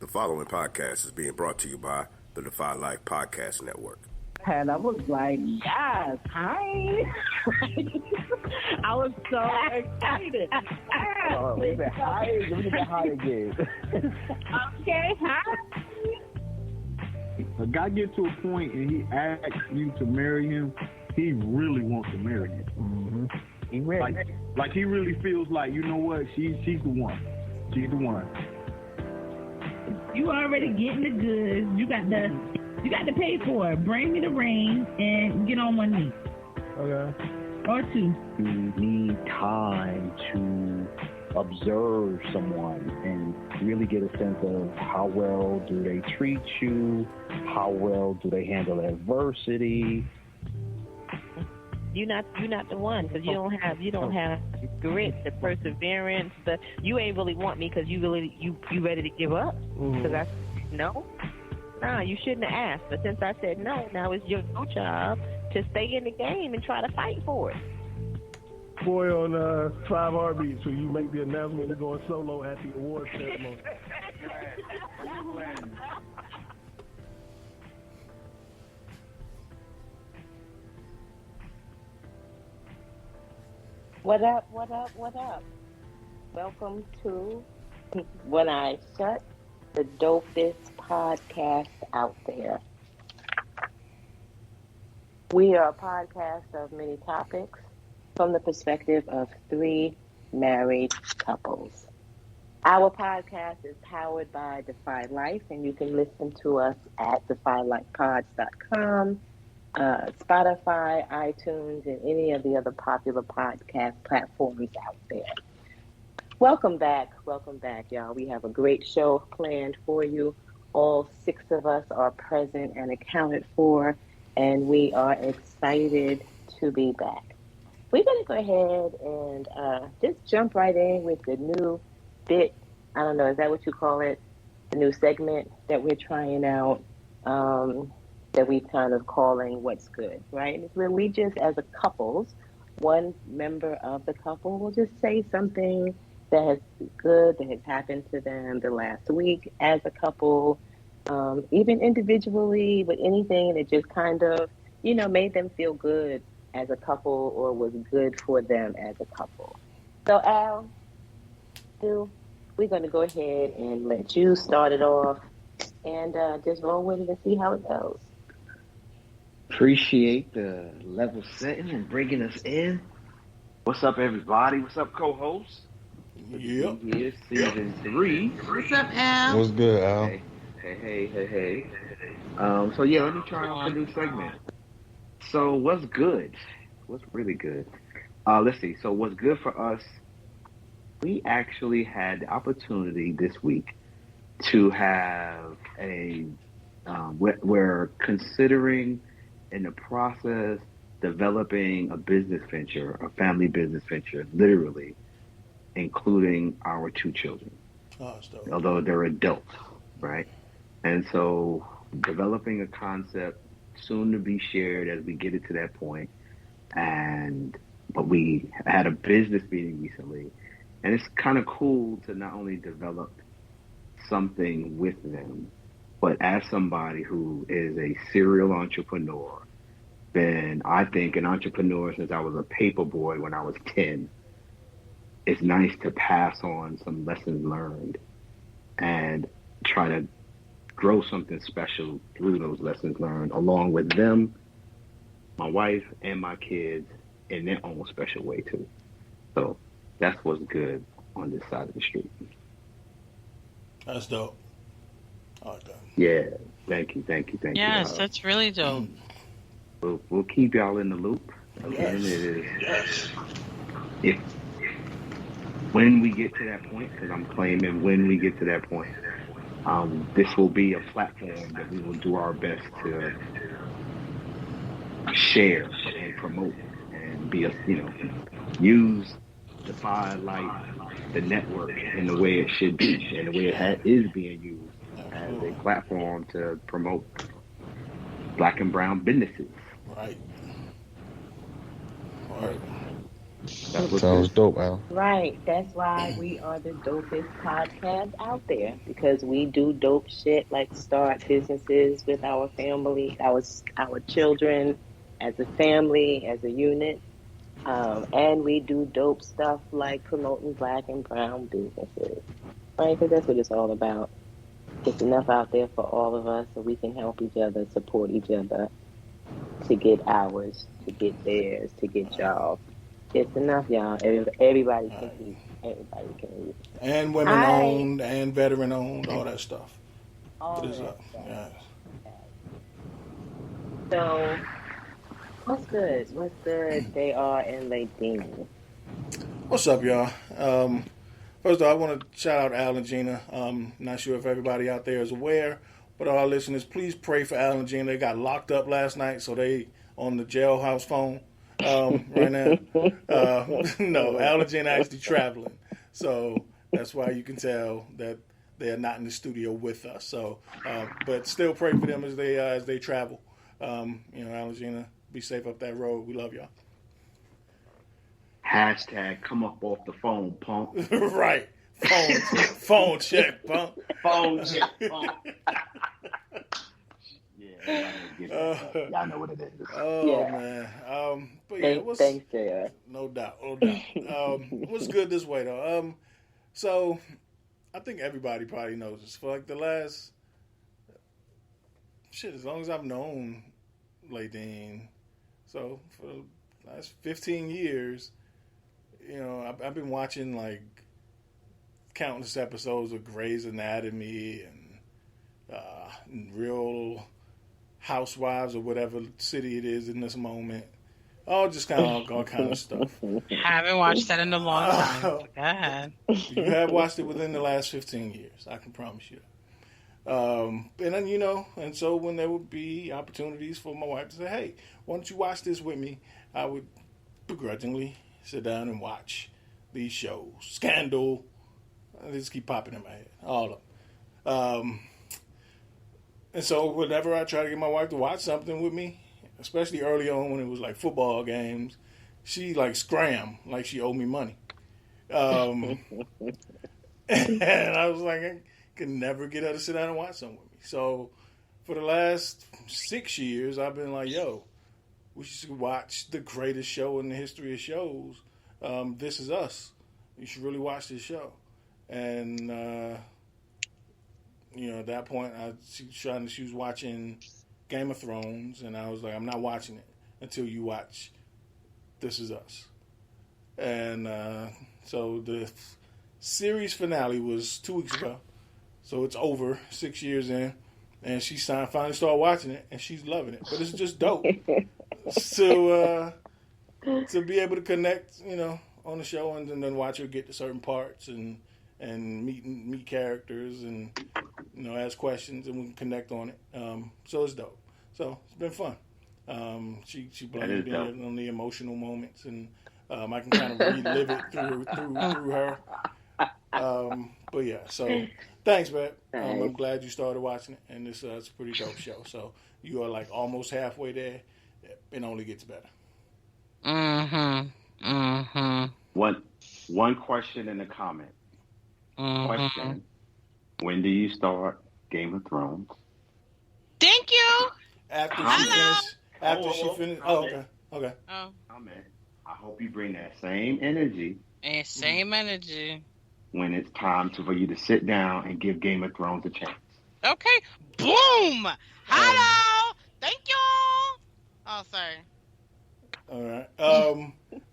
The following podcast is being brought to you by the Defy Life Podcast Network. And I was like, yes, hi. I was so excited. Oh, we said hi. Let me get hi again. Okay, hi. A guy get to a point and he asks you to marry him, he really wants to marry you. Mm-hmm. He ready. Like he really feels like, you know what, she's the one. She's the one. You already getting the goods. You got to pay for it. Bring me the ring and get on one knee. Okay. Or two. You need time to observe someone and really get a sense of how well do they treat you, how well do they handle adversity. You're not the one, because you don't have the grit, the perseverance. You ain't really want me because you ready to give up. Because I said no. Nah, you shouldn't have asked. But since I said no, now it's your job to stay in the game and try to fight for it. Boy, on 5 Heartbeats, when you make the announcement you're going solo at the award ceremony. What up, what up, what up? Welcome to When I Shut the Dopest Podcast Out There. We are a podcast of many topics from the perspective of 3 married couples. Our podcast is powered by Defy Life, and you can listen to us at defylifepods.com. Spotify, iTunes, and any of the other popular podcast platforms out there. Welcome back, y'all. We have a great show planned for you. All 6 of us are present and accounted for, and we are excited to be back. We're going to go ahead and just jump right in with the new bit. I don't know, is that what you call it? The new segment that we're trying out. That we kind of calling What's Good, right? It's where we just, as a couples, one member of the couple will just say something that has been good, that has happened to them the last week as a couple, even individually, but anything that just kind of, made them feel good as a couple or was good for them as a couple. So, Al, we're going to go ahead and let you start it off and just roll with it and see how it goes. Appreciate the level setting and bringing us in. What's up, everybody? What's up, co-hosts? Yep. Here's season 3. What's up, Al? What's good, Al? Hey. So let me try out the new segment. So what's good? What's really good? Let's see. So what's good for us? We actually had the opportunity this week to have we're considering in the process developing a business venture, a family business venture, literally, including our 2 children, although they're adults, right? And so developing a concept soon to be shared as we get it to that point. But we had a business meeting recently, and it's kind of cool to not only develop something with them, but as somebody who is a serial entrepreneur, been, I think, an entrepreneur since I was a paper boy when I was 10, it's nice to pass on some lessons learned and try to grow something special through those lessons learned, along with them, my wife, and my kids in their own special way, too. So that's what's good on this side of the street. That's dope. I like that. Yeah, thank you. Yes, that's really dope. We'll keep y'all in the loop. Again, Yes. If when we get to that point, because I'm claiming when we get to that point, this will be a platform that we will do our best to share and promote and use Defy Life, the network, in the way it should be, and the way it is being used as a platform to promote Black and brown businesses. Right. All right. Sounds dope, Al. Right. That's why we are the dopest podcast out there, because we do dope shit like start businesses with our family, our children, as a family, as a unit. And we do dope stuff like promoting Black and brown businesses, right? Because that's what it's all about. It's enough out there for all of us so we can help each other, support each other, to get ours, to get theirs, to get y'all. It's enough, y'all. Everybody can eat. Everybody can eat. And women-owned and veteran-owned, all that stuff. All What is that up? stuff. Yeah. So, what's good? What's good, JR and Ladine? What's up, y'all? First of all, I want to shout out Al and Gina. Not sure if everybody out there is aware, but all our listeners, please pray for Al and Gina. They got locked up last night, so they on the jailhouse phone right now. No, Al and Gina actually traveling, so that's why you can tell that they're not in the studio with us. So, but still pray for them as they travel. Al and Gina, be safe up that road. We love y'all. Hashtag come up off the phone, punk. Right. Phone check, punk. Phone check, punk. Yeah, y'all know what it is. Oh, Yeah. man. But yeah, Thanks, JR. No doubt. What's good this way, though? So, I think everybody probably knows this. For like the last, as long as I've known Ladine, so for the last 15 years, I've been watching like countless episodes of Grey's Anatomy and Real Housewives or whatever city it is in this moment. All kind of stuff. Haven't watched that in a long time. Go ahead. You have watched it within the last 15 years. I can promise you that. And then, and so when there would be opportunities for my wife to say, hey, why don't you watch this with me? I would begrudgingly sit down and watch these shows. Scandal. They just keep popping in my head. All of them. And so whenever I try to get my wife to watch something with me, especially early on when it was like football games, she like scram like she owed me money. And I was like, I can never get her to sit down and watch something with me. So for the last 6 years, I've been like, yo, we should watch the greatest show in the history of shows. This Is Us. You should really watch this show. And, at that point, she was watching Game of Thrones, and I was like, I'm not watching it until you watch This Is Us. And so the series finale was 2 weeks ago. So it's over 6 years in, and she finally started watching it, and she's loving it. But it's just dope to be able to connect, on the show, and then watch her get to certain parts and meet characters and ask questions, and we can connect on it. So it's dope. So it's been fun. She blamed me on the emotional moments, and I can kind of relive it through her. But yeah, so thanks, man. I'm glad you started watching it, and it's a pretty dope show. So you are like almost halfway there. It only gets better. One question in the comment. Question: when do you start Game of Thrones? Thank you. After she finished. Oh, okay. Oh. Comment. I hope you bring that same energy. And same energy. When it's time for you to sit down and give Game of Thrones a chance. Okay. Boom. Hello. Thank you. Oh, sorry. All right.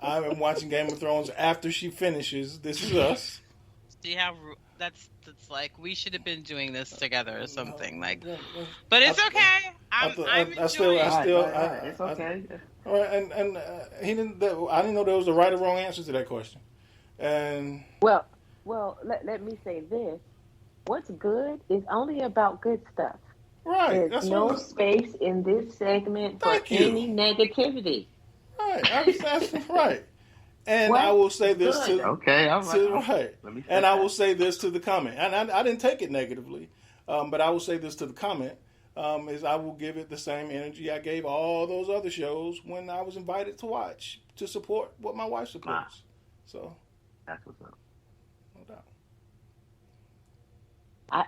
I'm watching Game of Thrones after she finishes This Is Us. See how that's like we should have been doing this together or something but it's okay. I'm enjoying it. It's okay. All right, and I didn't know there was a right or wrong answer to that question. And well, let me say this: what's good is only about good stuff. Right. There's no space in this segment for any negativity. Right. That's right. And I will say this to And I will say this to the comment. And I didn't take it negatively, but I will say this to the comment: is I will give it the same energy I gave all those other shows when I was invited to watch. to support what my wife supports. So that's what's up. No doubt.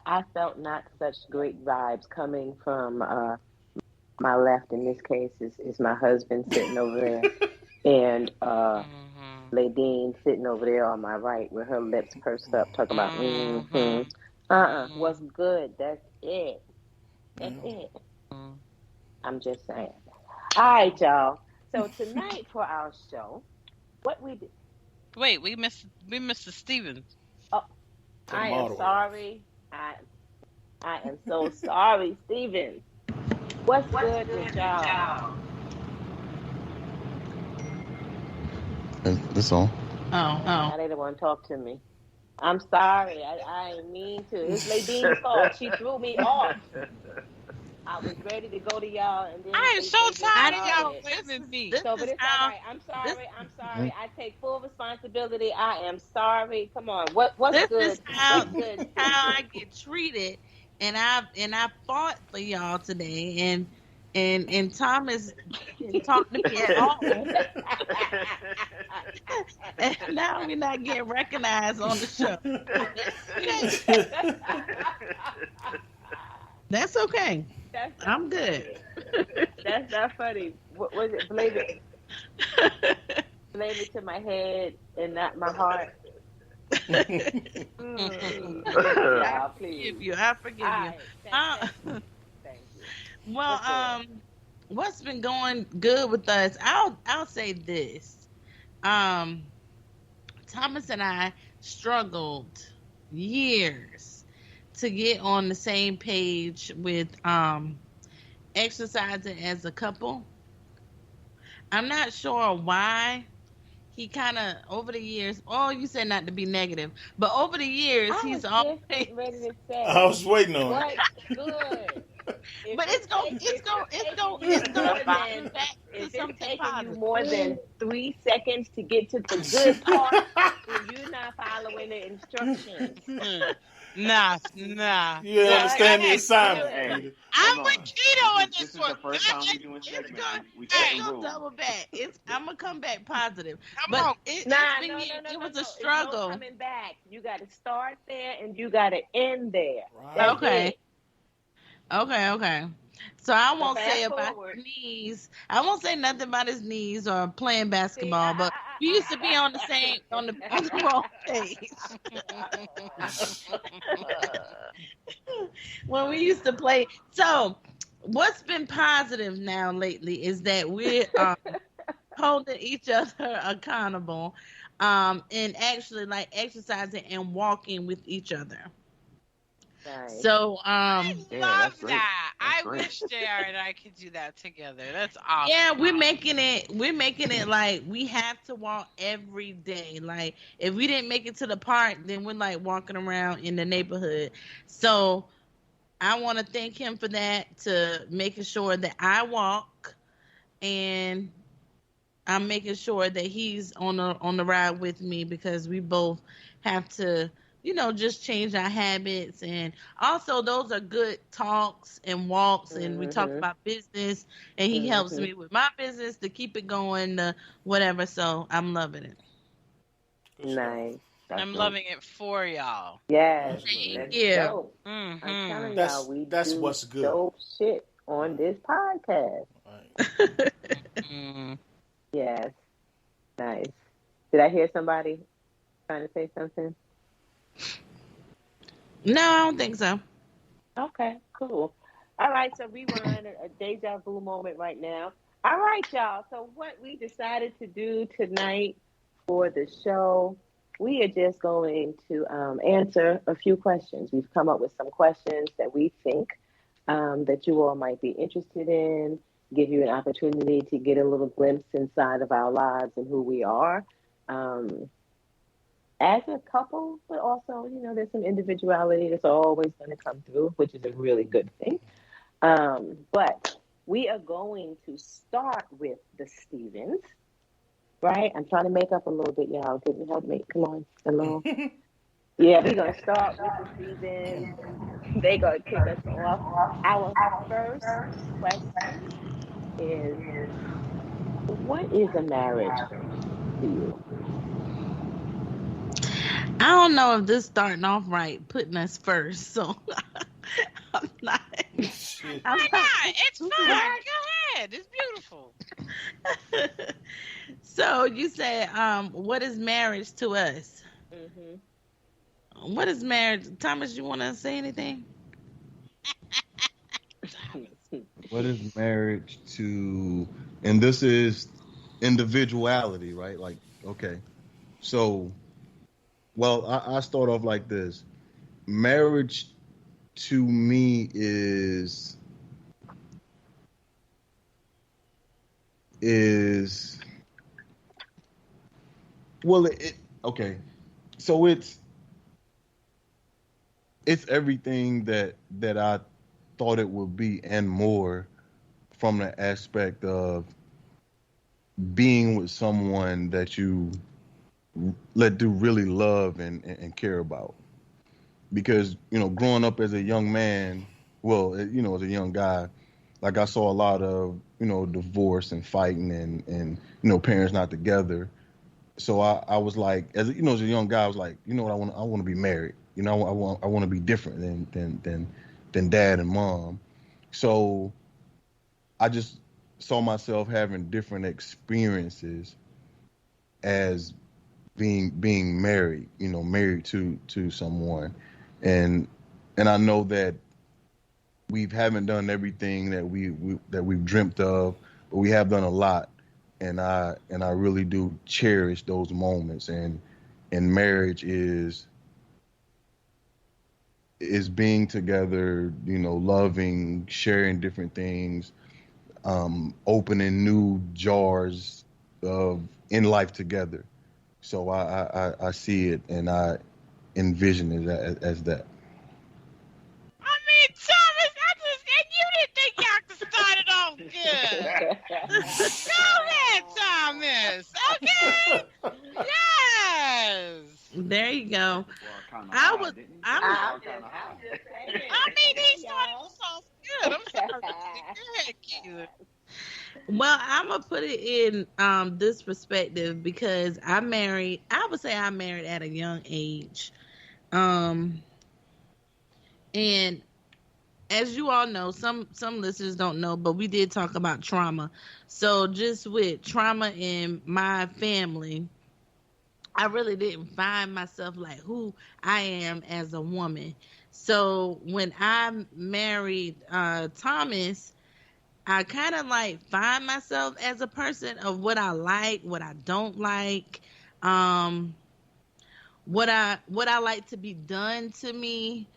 I felt not such great vibes coming from my left. In this case, is my husband sitting over there, and Ladine sitting over there on my right with her lips pursed up, talking about what's good. That's it. That's it. I'm just saying. All right, y'all. So tonight for our show, what we did. Wait, we missed Mr. Stevens. Oh, I am sorry. I am so sorry, Steven. What's good with y'all? It's on. Now they don't want to talk to me. I'm sorry. I didn't mean to. It's Ladine's fault. She threw me off. I was ready to go to y'all, and then I am so tired of y'all blaming me. So, but it's all right. I'm sorry. I take full responsibility. I am sorry. Come on. What's this good? Is how I get treated, and I fought for y'all today, and Thomas didn't talk to me at all. And now we're not getting recognized on the show. That's okay. I'm good. That's not funny. What was it? Blame it to my head and not my heart. I forgive you. Thank you. Well, what's been going good with us? I'll say this. Thomas and I struggled years to get on the same page with exercising as a couple. I'm not sure why. He kind of, over the years, you said not to be negative, but over the years, he's always ready to say. I was waiting on it. Good. But it's going back to something taking positive. You more than 3 seconds to get to the good part, and you're not following the instructions. Nah. You understand the assignment. I'm with Keto in this one. This is the first time we doing segments. We It's double back. I'm gonna come back positive. But it was a struggle. No coming back. You got to start there and you got to end there. Right. Okay. So I won't say about his knees. I won't say nothing about his knees or playing basketball. But we used to be on the wrong page. When we used to play. So what's been positive now lately is that we're holding each other accountable, and actually like exercising and walking with each other. Nice. So I love that. I wish JR and I could do that together. That's awesome. Yeah, we're making it like we have to walk every day. Like if we didn't make it to the park, then we're like walking around in the neighborhood. So I want to thank him for that, to making sure that I walk, and I'm making sure that he's on the ride with me, because we both have to, just change our habits. And also those are good talks and walks, and we talk about business, and he helps me with my business to keep it going, whatever. So I'm loving it. Nice. I'm loving it for y'all. Yes. Thank you. I'm telling y'all, that's what's good. Dope shit on this podcast. Right. Yes. Nice. Did I hear somebody trying to say something? No, I don't think so. Okay, cool. All right, so we were in a deja vu moment right now. All right, y'all. So what we decided to do tonight for the show, we are just going to answer a few questions. We've come up with some questions that we think that you all might be interested in, give you an opportunity to get a little glimpse inside of our lives and who we are as a couple, but also, there's some individuality that's always going to come through, which is a really good thing. But we are going to start with the Stevens, right? I'm trying to make up a little bit, y'all. Can you help me? Come on, hello. Yeah, we're going to start with the Stevens. They're going to kick us off. Our first question is, What is a marriage to you? I don't know if this starting off right, putting us first. So I'm not. Why not? It's fun. Go ahead. It's beautiful. So you said, what is marriage to us? Mm-hmm. What is marriage? Thomas, you want to say anything? What is marriage to, and this is individuality, right? Like, okay. So, well, I start off like this. Marriage to me is well, okay. So it's everything that I thought it would be and more, from the aspect of being with someone that you really love and care about. Because, growing up as a young man, well, as a young guy, like I saw a lot of, divorce and fighting and parents not together. So I was like, as a young guy, I was like, what, I want to be married. I want to be different than dad and mom. So I just saw myself having different experiences as being married, married to someone. And I know that we haven't done everything that we've dreamt of, but we have done a lot. And I really do cherish those moments. And marriage is being together, loving, sharing different things, opening new jars in life together. So I see it and I envision it as that. I mean, Thomas, and you didn't think y'all could start it off good. Go ahead, Thomas. Okay. Yes. There you go. Well, I mean, he started us off good. I'm sorry. Go ahead, Keila. Well, I'm gonna put it in this perspective because I would say I married at a young age. And as you all know, some listeners don't know, but we did talk about trauma. So just with trauma in my family, I really didn't find myself like who I am as a woman. So when I married Thomas, I kind of like find myself as a person of what I like, what I don't like, what I like to be done to me,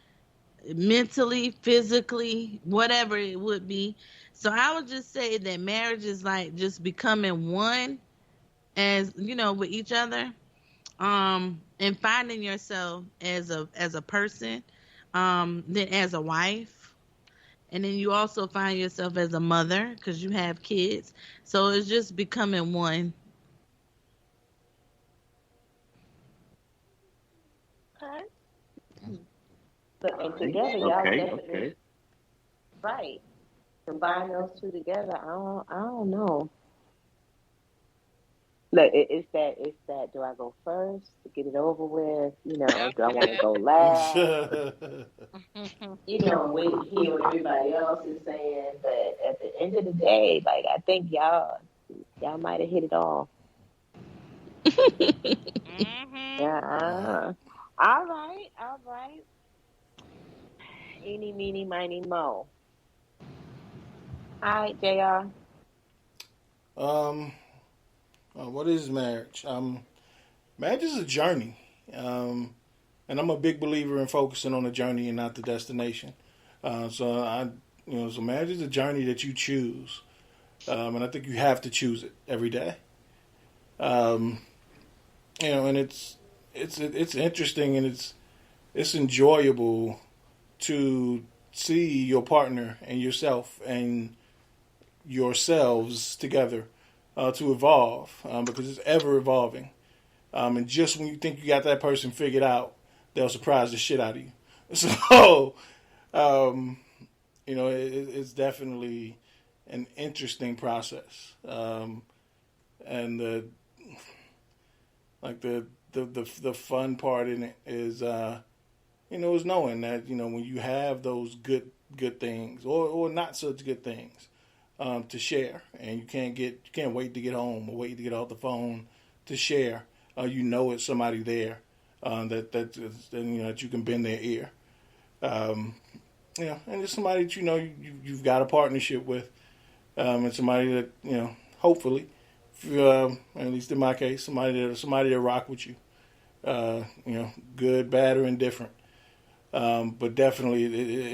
mentally, physically, whatever it would be. So I would just say that marriage is like just becoming one, as with each other, and finding yourself as a person, then as a wife. And then you also find yourself as a mother because you have kids. So it's just becoming one. Okay. And together, y'all definitely right. Combine those two together. I don't know. Like it's that. Do I go first to get it over with? Do I want to go last? Wait to hear what everybody else is saying. But at the end of the day, like I think y'all might have hit it all. Yeah. All right. Eeny, meeny, miny, mo. All right, JR. What is marriage? Marriage is a journey, and I'm a big believer in focusing on the journey and not the destination. So marriage is a journey that you choose, and I think you have to choose it every day. And it's interesting and it's enjoyable to see your partner and yourself and yourselves together to evolve because it's ever evolving. And just when you think you got that person figured out, they'll surprise the shit out of you. So, it's definitely an interesting process. and the fun part in it is is knowing that when you have those good things or not such good things to share, and you can't wait to get home or wait to get off the phone to share. It's somebody there that you can bend their ear. And it's somebody that you've got a partnership with, and somebody that hopefully, at least in my case, somebody that rock with you, good, bad, or indifferent. But definitely,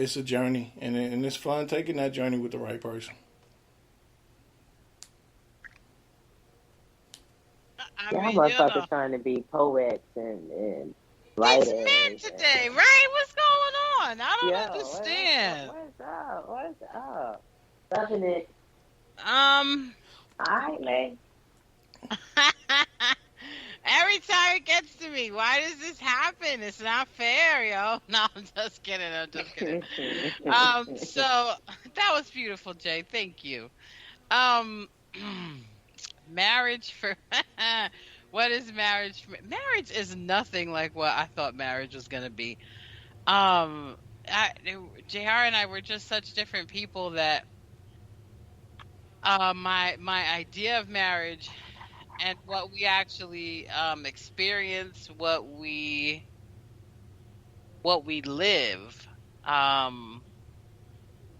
it's a journey, and it's fun taking that journey with the right person. Motherfuckers trying to be poets and writers. It's men today, right? What's going on? I don't understand. What's up? Loving it. All right, man. Every time it gets to me, why does this happen? It's not fair, yo. No, I'm just kidding. So that was beautiful, Jay. Thank you. Marriage for what is marriage? Marriage is nothing like what I thought marriage was gonna be. JR and I were just such different people that my idea of marriage and what we actually experience, what we live,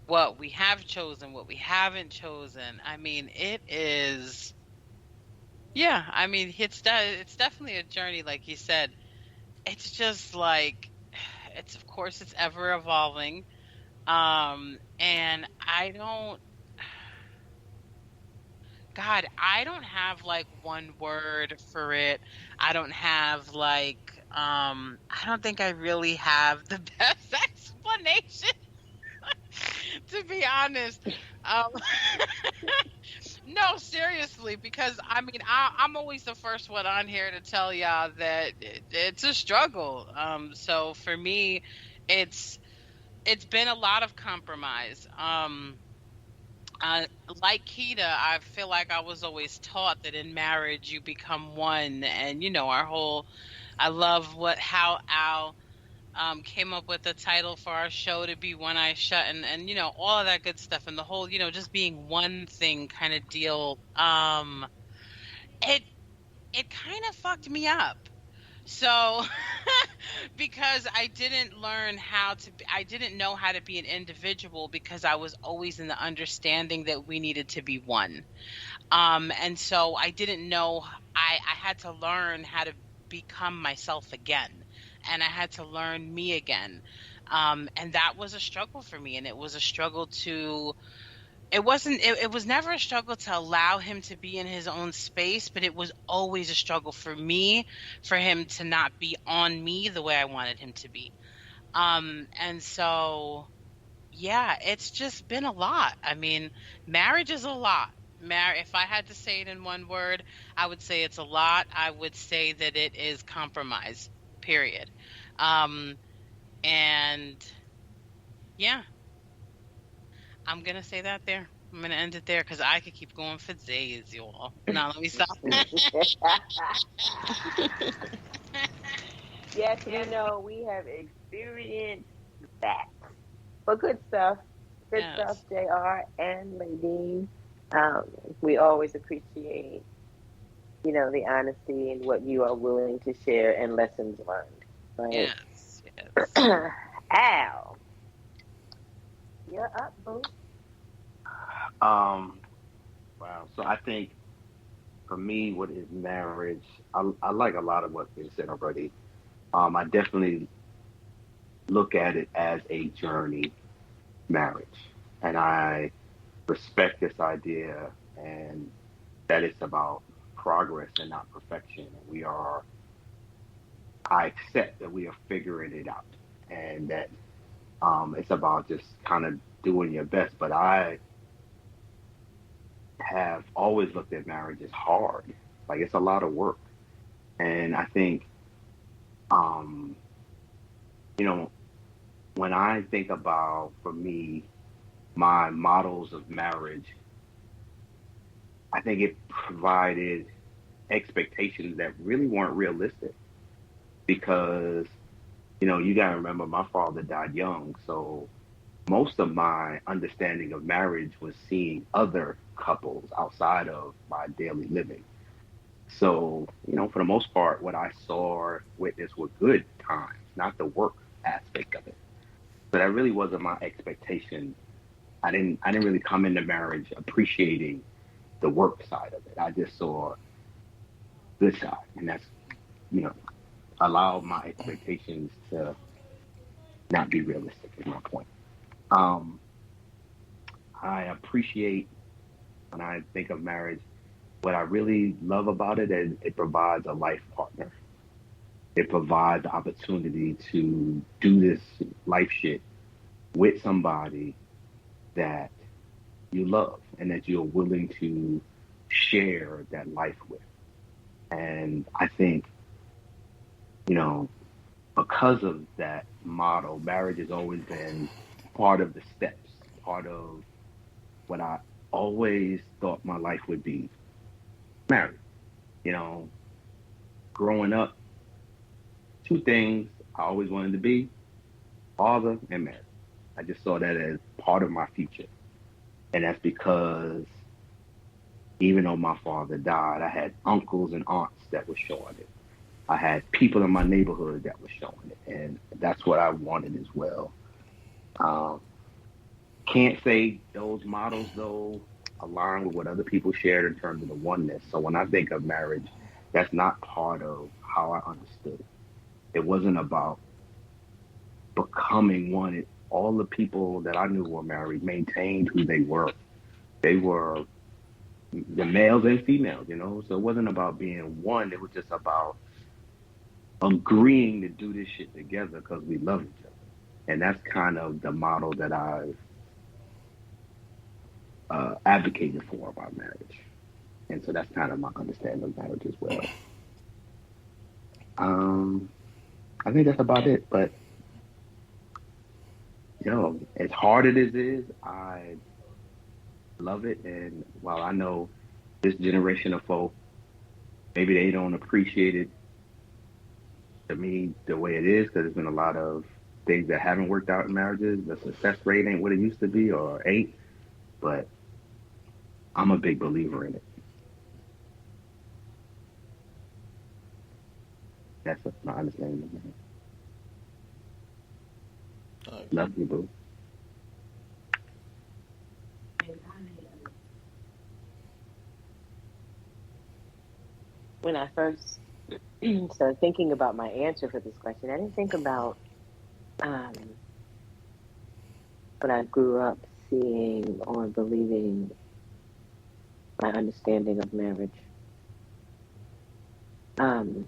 what we have chosen, what we haven't chosen. I mean, it is. Yeah, I mean, it's definitely a journey, like you said. It's just like, it's ever evolving, and I don't have like one word for it. I don't have like, I don't think I really have the best explanation, to be honest. No, seriously, because I mean, I'm always the first one on here to tell y'all that it's a struggle. So for me, it's been a lot of compromise. Like Kita, I feel like I was always taught that in marriage you become one, and I love how Al came up with the title for our show to be One Eye Shut, and all of that good stuff, and the whole just being one thing kind of deal. It kind of fucked me up. So because I didn't know how to be an individual, because I was always in the understanding that we needed to be one. And so I didn't know, I had to learn how to become myself again. And I had to learn me again. And that was a struggle for me. And it was a struggle it was never a struggle to allow him to be in his own space, but it was always a struggle for me, for him to not be on me the way I wanted him to be. And so, yeah, it's just been a lot. I mean, marriage is a lot. If I had to say it in one word, I would say it's a lot. I would say that it is compromise. Period. And yeah, I'm going to say that there. I'm going to end it there because I could keep going for days, y'all. Now, let me stop. Yes, we have experienced that. But good stuff. Good stuff, JR and Ladine. We always appreciate, the honesty and what you are willing to share and lessons learned. Right? Yes. Al, you're up, boo. Wow. So I think for me, what is marriage? I like a lot of what's been said already. I definitely look at it as a journey, marriage, and I respect this idea and that it's about progress and not perfection. I accept that we are figuring it out, and that it's about just kind of doing your best. But I have always looked at marriage as hard. Like, it's a lot of work. And I think, when I think about, for me, my models of marriage, I think it provided expectations that really weren't realistic because, you got to remember my father died young. So most of my understanding of marriage was seeing other couples outside of my daily living. So, for the most part, what I saw or witnessed were good times, not the work aspect of it. So that really wasn't my expectation. I didn't really come into marriage appreciating the work side of it. I just saw this side, and that's, allowed my expectations to not be realistic is my point. I appreciate when I think of marriage, what I really love about it is it provides a life partner. It provides the opportunity to do this life shit with somebody that you love and that you're willing to share that life with. And I think, because of that model, marriage has always been part of the steps, part of what I always thought my life would be. Married. Growing up, two things I always wanted to be: father and married. I just saw that as part of my future. And that's because even though my father died, I had uncles and aunts that were showing it. I had people in my neighborhood that were showing it. And that's what I wanted as well. Can't say those models, though, align with what other people shared in terms of the oneness. So when I think of marriage, that's not part of how I understood it. It wasn't about becoming one. All the people that I knew were married maintained who they were. They were the males and females, So it wasn't about being one. It was just about agreeing to do this shit together because we love each other. And that's kind of the model that I've advocated for about marriage. And so that's kind of my understanding of marriage as well. I think that's about it. But, as hard as it is, I love it. And while I know this generation of folk, maybe they don't appreciate it to me the way it is, because there's been a lot of things that haven't worked out in marriages. The success rate ain't what it used to be or ain't. But I'm a big believer in it. That's my understanding of it. Love you, boo. When I first started thinking about my answer for this question, I didn't think about when I grew up seeing or believing my understanding of marriage. I'm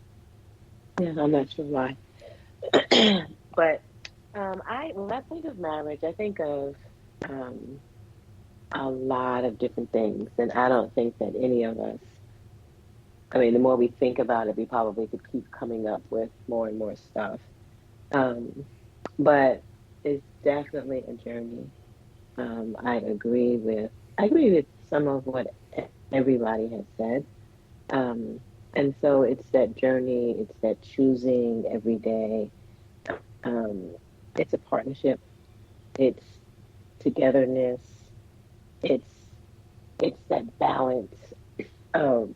not sure why. But when I think of marriage, I think of a lot of different things. And I don't think that any of us, the more we think about it, we probably could keep coming up with more and more stuff. But it's definitely a journey. I agree with some of what everybody has said. And so it's that journey, it's that choosing every day. It's a partnership. It's togetherness. It's that balance of,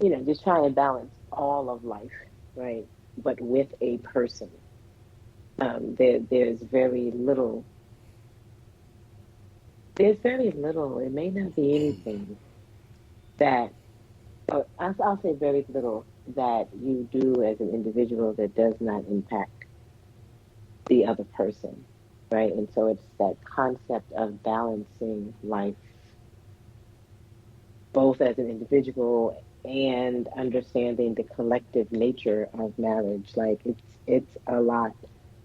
just trying to balance all of life, right? But with a person. There's very little. It may not be anything that, I'll say very little that you do as an individual that does not impact the other person, right? And so it's that concept of balancing life, both as an individual and understanding the collective nature of marriage. Like it's a lot.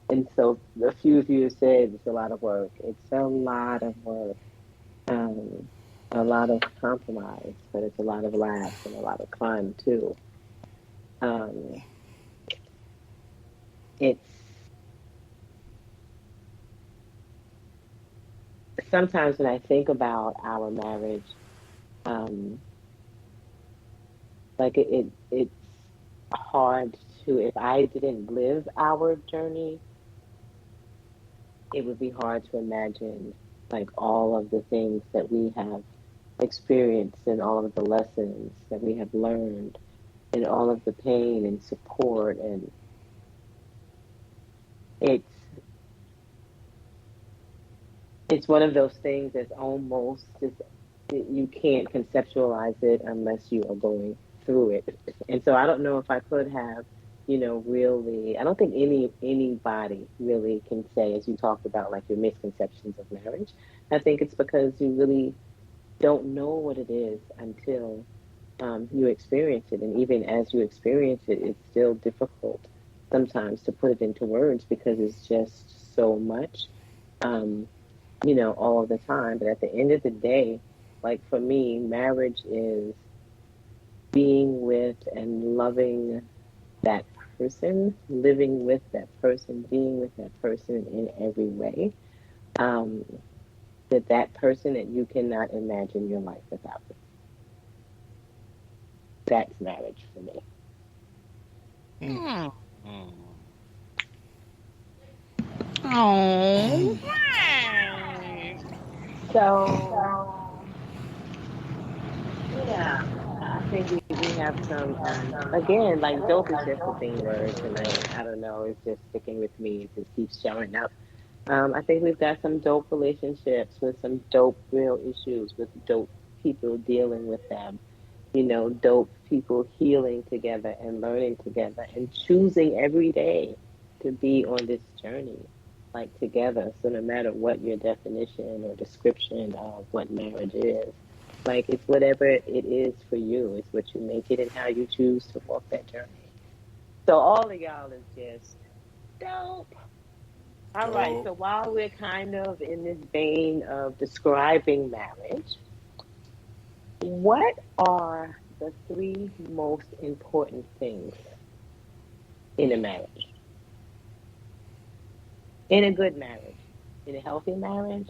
And so a few of you said it's a lot of work. It's a lot of work. A lot of compromise, but it's a lot of laughs and a lot of fun too. It's sometimes when I think about our marriage, Like it's hard to, if I didn't live our journey, it would be hard to imagine like all of the things that we have experienced and all of the lessons that we have learned and all of the pain and support, and it's one of those things that's almost just, you can't conceptualize it unless you are going through it. And so I don't know if I could have, really, I don't think anybody really can say, as you talked about, like your misconceptions of marriage. I think it's because you really don't know what it is until you experience it. And even as you experience it, it's still difficult sometimes to put it into words because it's just so much, all of the time. But at the end of the day, like for me, marriage is being with and loving that person, living with that person, being with that person in every way. That person that you cannot imagine your life without. That's marriage for me. Oh. So, yeah, I think we have some, again, like dope is just the theme word tonight. I don't know, it's just sticking with me. It just keeps showing up. I think we've got some dope relationships with some dope real issues, with dope people dealing with them. Dope people healing together and learning together and choosing every day to be on this journey, like together. So no matter what your definition or description of what marriage is, like it's whatever it is for you. It's what you make it and how you choose to walk that journey. So all of y'all is just dope. All right, so while we're kind of in this vein of describing marriage, what are the 3 most important things in a marriage? In a good marriage, in a healthy marriage?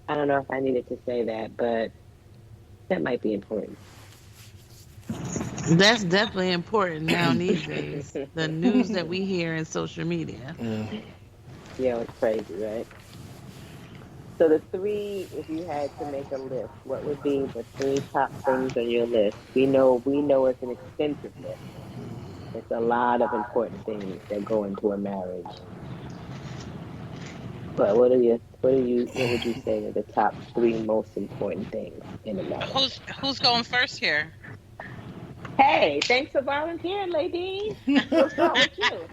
I don't know if I needed to say that, but that might be important. That's definitely important now these days. The news that we hear in social media. Yeah, it's crazy, right? So the 3, if you had to make a list, what would be the 3 top things on your list? We know it's an extensive list. It's a lot of important things that go into a marriage. But what would you say are the top 3 most important things in a marriage? Who's going first here? Hey, thanks for volunteering, Ladine. We'll start with you.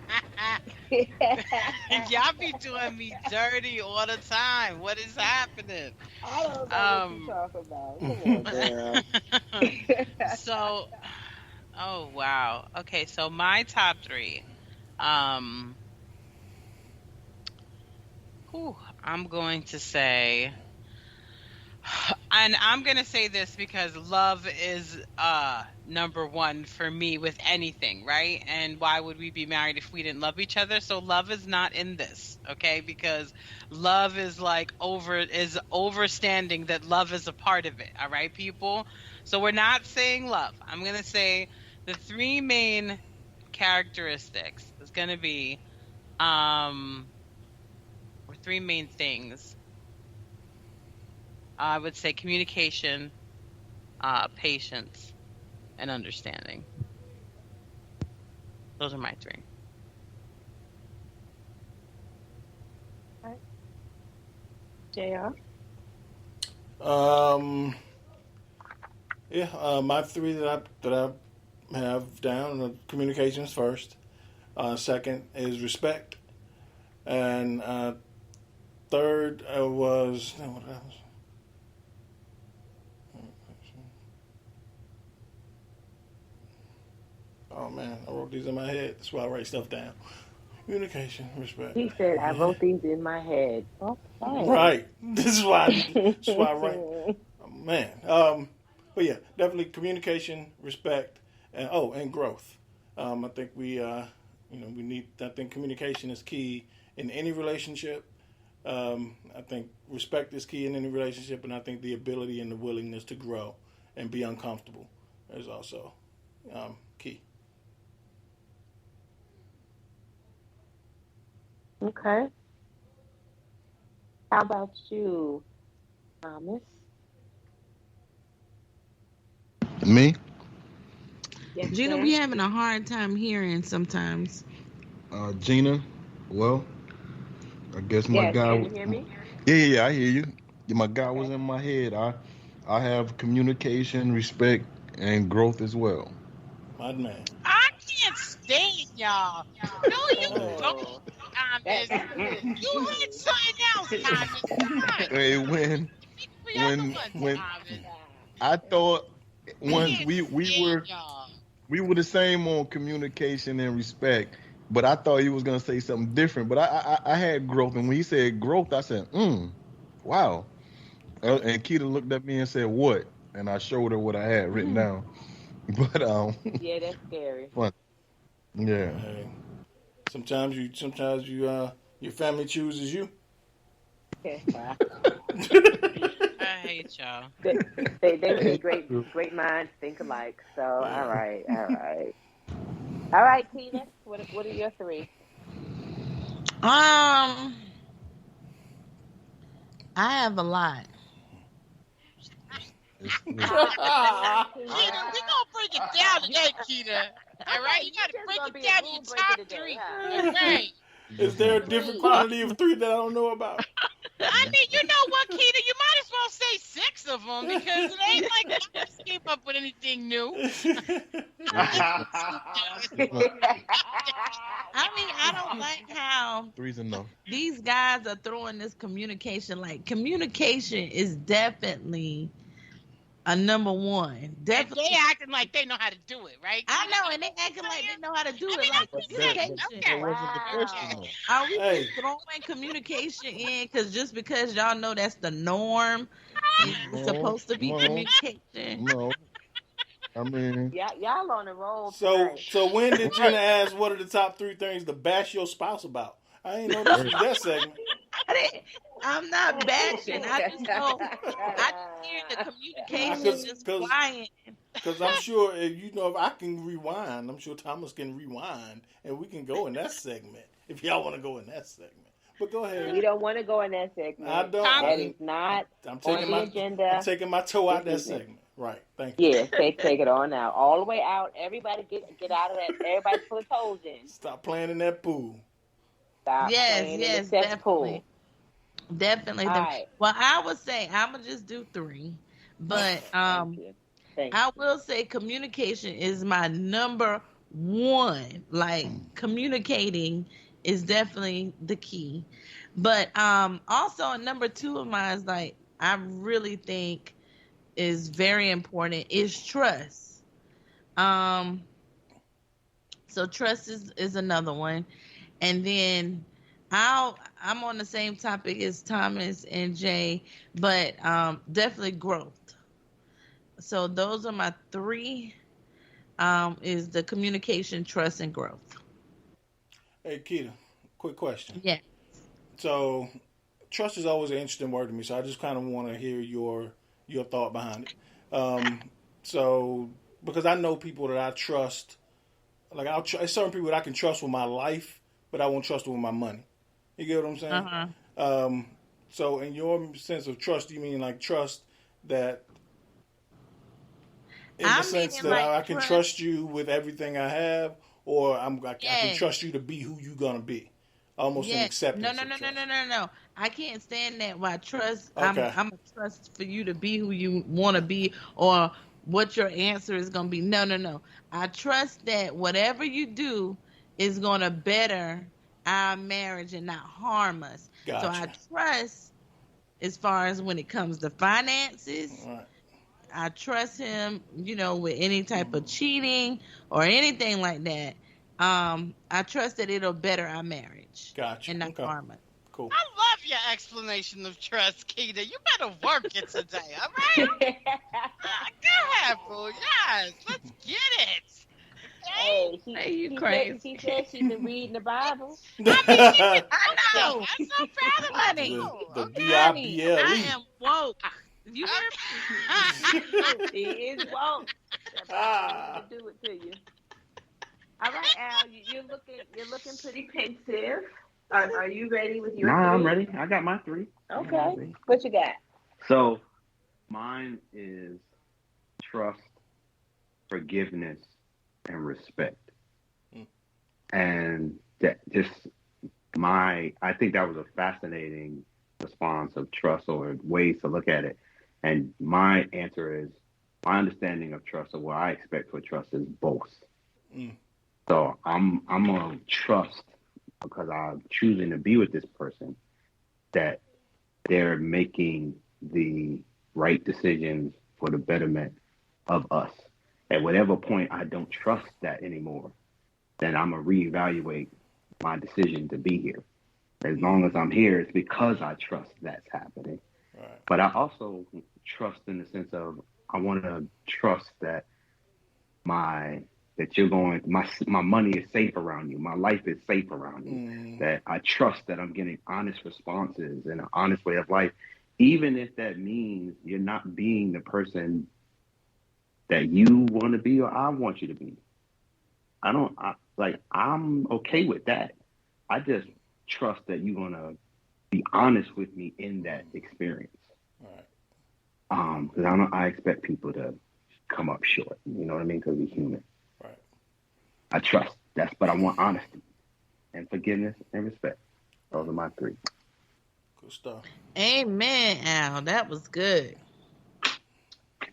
Y'all be doing me dirty all the time. What is happening? I don't know what you're talking about. Come on, girl. So, oh wow. Okay, so my top 3. I'm going to say, and I'm going to say this because love is number 1 for me with anything, right? And why would we be married if we didn't love each other? So love is not in this, okay? Because love is overstanding that love is a part of it, all right, people? So we're not saying love. I'm going to say the 3 main characteristics is going to be, or 3 main things. I would say communication, patience, and understanding. Those are my 3. All right. JR? My 3 that I have down: communications first. Second is respect, and third was what else? Oh man, I wrote these in my head. That's why I write stuff down. Communication, respect. He said, I wrote these in my head. Okay. Right. This is why I write. Oh, man. But yeah, definitely communication, respect, and growth. I think we need. I think communication is key in any relationship. I think respect is key in any relationship, and I think the ability and the willingness to grow and be uncomfortable is also key. Okay. How about you, Thomas? Me? Yes, Gina, sir. we having a hard time hearing sometimes. Gina? Well, I guess my Yes, guy. can you hear me? Yeah, I hear you. Yeah, my guy was Okay. in my head. I have communication, respect, and growth as well. My man. I can't stand y'all. No, you don't, Oh. Thomas. You had something else, Thomas. Come on. Hey, when Speak for the other ones, when Thomas. I thought once Can't we stand y'all. were the same on communication and respect, but I thought he was gonna say something different. But I had growth, and when he said growth, I said, wow. And Keita looked at me and said, "What?" And I showed her what I had written down. But Yeah, that's scary. fun. Yeah. Hey, sometimes you your family chooses you. Wow. I hate y'all. They say great minds think alike. So all right. All right, Tina. What are your three? I have a lot. Keita, we gonna break it down today, Keita. All right, you gotta break it down to your top three. All right. Is there a different quantity of three that I don't know about? I mean, you know what, Keita? You might as well say 6 of them because it ain't like I just came up with anything new. I mean, I don't like how Three's enough. these guys are throwing this communication. Like, communication is definitely a number one. And Definitely. they acting like they know how to do it, right? I know, and they acting like they know how to do it. Like, communication. Okay. wasn't the question, though. Are we Hey. just throwing communication in just because y'all know that's the norm? It's supposed to be No. communication. No. I mean, Y'all on the roll. So tonight. when did Gina ask what are the top 3 things to bash your spouse about? I ain't know this was that segment. I'm not bashing. I just know. I just hear the communication just flying. Because I'm sure if I can rewind, I'm sure Thomas can rewind, and we can go in that segment if y'all want to go in that segment. But go ahead. We don't want to go in that segment. I don't. That is not I'm on the agenda. I'm taking my toe out that segment. Right. Thank you. Yes, take it on out, all the way out. Everybody get out of that. Everybody put toes in. Stop playing in that pool. Stop playing in the cesspool. Definitely. Right. Well, I would say I'm gonna just do 3, but Thank you. I will say communication is my number 1. Like, communicating is definitely the key. But also number 2 of mine is like I really think is very important is trust. So trust is another one. And then I'm on the same topic as Thomas and Jay, but definitely growth. So those are my 3 is the communication, trust, and growth. Hey, Keita, quick question. Yeah. So trust is always an interesting word to me, so I just kind of want to hear your thought behind it. So because I know people that I trust, like certain people that I can trust with my life, but I won't trust them with my money. You get what I'm saying? Uh-huh. So in your sense of trust, you mean like trust that in the sense that I can trust you with everything I have, or I can trust you to be who you're gonna be. Almost an acceptance. No. I can't stand that. Why trust? Okay. I'm a trust for you to be who you want to be, or what your answer is gonna be. No. I trust that whatever you do is gonna better our marriage and not harm us. Gotcha. So I trust as far as when it comes to finances. Right. I trust him, with any type of cheating or anything like that. I trust that it'll better our marriage. Gotcha. And not harm it. Cool. I love your explanation of trust, Keita. You better work it today, all right? Go ahead, boo. Yes, let's get it. Hey, you crazy. She said she's been reading the Bible. I know. I'm so proud of Honey, you. The BIBLE. I am woke. You heard me? He is woke. To do it to you. All right, Al, you're looking pretty pensive. Are you ready with your? Nah, three? I'm ready. I got my 3. Okay. What you got? So mine is trust, forgiveness, and respect. And that I think that was a fascinating response of trust or ways to look at it. And my answer is, my understanding of trust or what I expect for trust is both. So I'm gonna trust because I'm choosing to be with this person that they're making the right decisions for the betterment of us. At whatever point I don't trust that anymore, then I'm gonna reevaluate my decision to be here. As long as I'm here, it's because I trust that's happening. Right. But I also trust in the sense of I want to trust that my money is safe around you, my life is safe around you. That I trust that I'm getting honest responses and an honest way of life, even if that means you're not being the person that you want to be or I want you to be. I'm okay with that. I just trust that you're gonna be honest with me in that experience. Right. Because I expect people to come up short. You know what I mean? Because we're human. Right. I trust. But I want honesty and forgiveness and respect. Those are my 3. Good stuff. Amen, Al. That was good.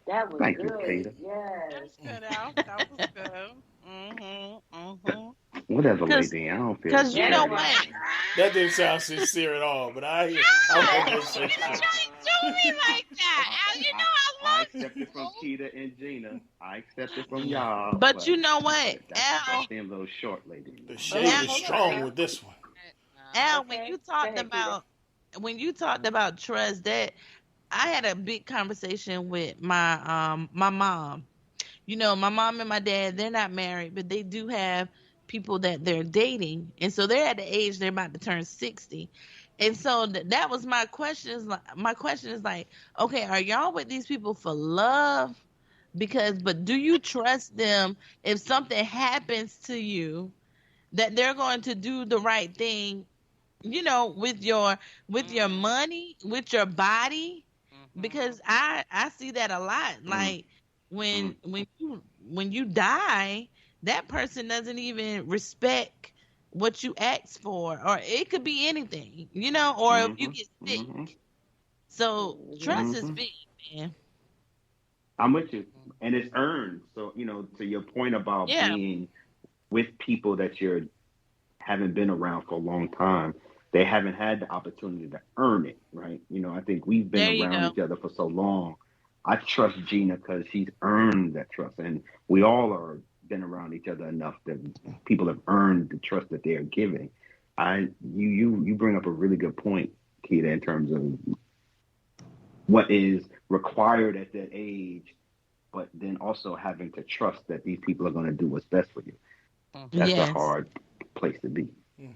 That was Thank good. You, Kata. Yes. That's good, Al. That was good. Whatever, Ladine. I don't feel. Because you know what? That didn't sound sincere at all. But I hear. Don't do me like that, Al. You know I love you. I accept it from Chiquita and Gina. I accept it from y'all. But you know what, Al? That seemed a little short, Ladine. The shade is strong with this one. Al, Okay. when you talked about trust, that I had a big conversation with my mom. You know, my mom and my dad, they're not married, but they do have people that they're dating. And so they're at the age they're about to turn 60. And so that was my question. My question is like, okay, are y'all with these people for love? But do you trust them if something happens to you that they're going to do the right thing, you know, with your money, with your body? Because I see that a lot. Like when you die, that person doesn't even respect what you asked for, or it could be anything, you know, or if you get sick. So trust is big, man. I'm with you, and it's earned. So to your point about being with people that you haven't been around for a long time, they haven't had the opportunity to earn it, right? I think we've been around each other for so long. I trust Gina because she's earned that trust, and we all are been around each other enough that people have earned the trust that they are giving. You bring up a really good point, Keita, in terms of what is required at that age, but then also having to trust that these people are going to do what's best for you. That's a hard place to be. Yes,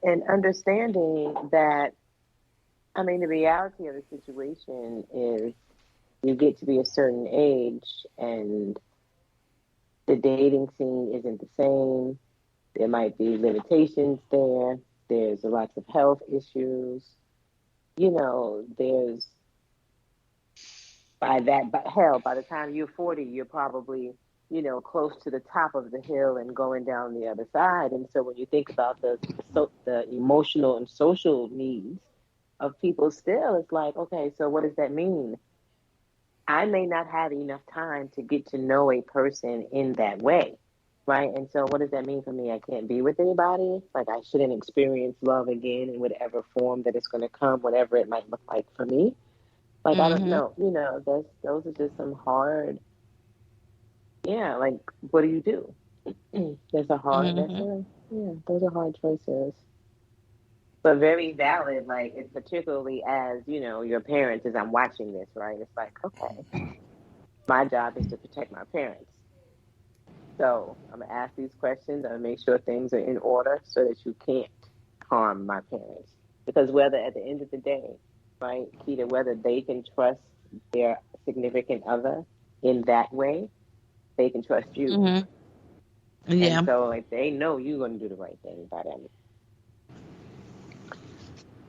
and understanding that, I mean, the reality of the situation is you get to be a certain age and the dating scene isn't the same. There might be limitations there. There's lots of health issues. There's by the time you're 40, you're probably, close to the top of the hill and going down the other side. And so when you think about the emotional and social needs of people still, it's like, okay, so what does that mean? I may not have enough time to get to know a person in that way, right? And so what does that mean for me? I can't be with anybody. Like, I shouldn't experience love again in whatever form that it's going to come, whatever it might look like for me. Like, I don't know, those are just some hard, like, what do you do? Those are hard choices. But very valid, like, it's particularly as, your parents, as I'm watching this, right? It's like, okay, my job is to protect my parents. So I'm going to ask these questions. I'm going to make sure things are in order so that you can't harm my parents. Because whether at the end of the day, right, Keita, whether they can trust their significant other in that way, they can trust you. Mm-hmm. Yeah. And so, like, they know you're going to do the right thing by them.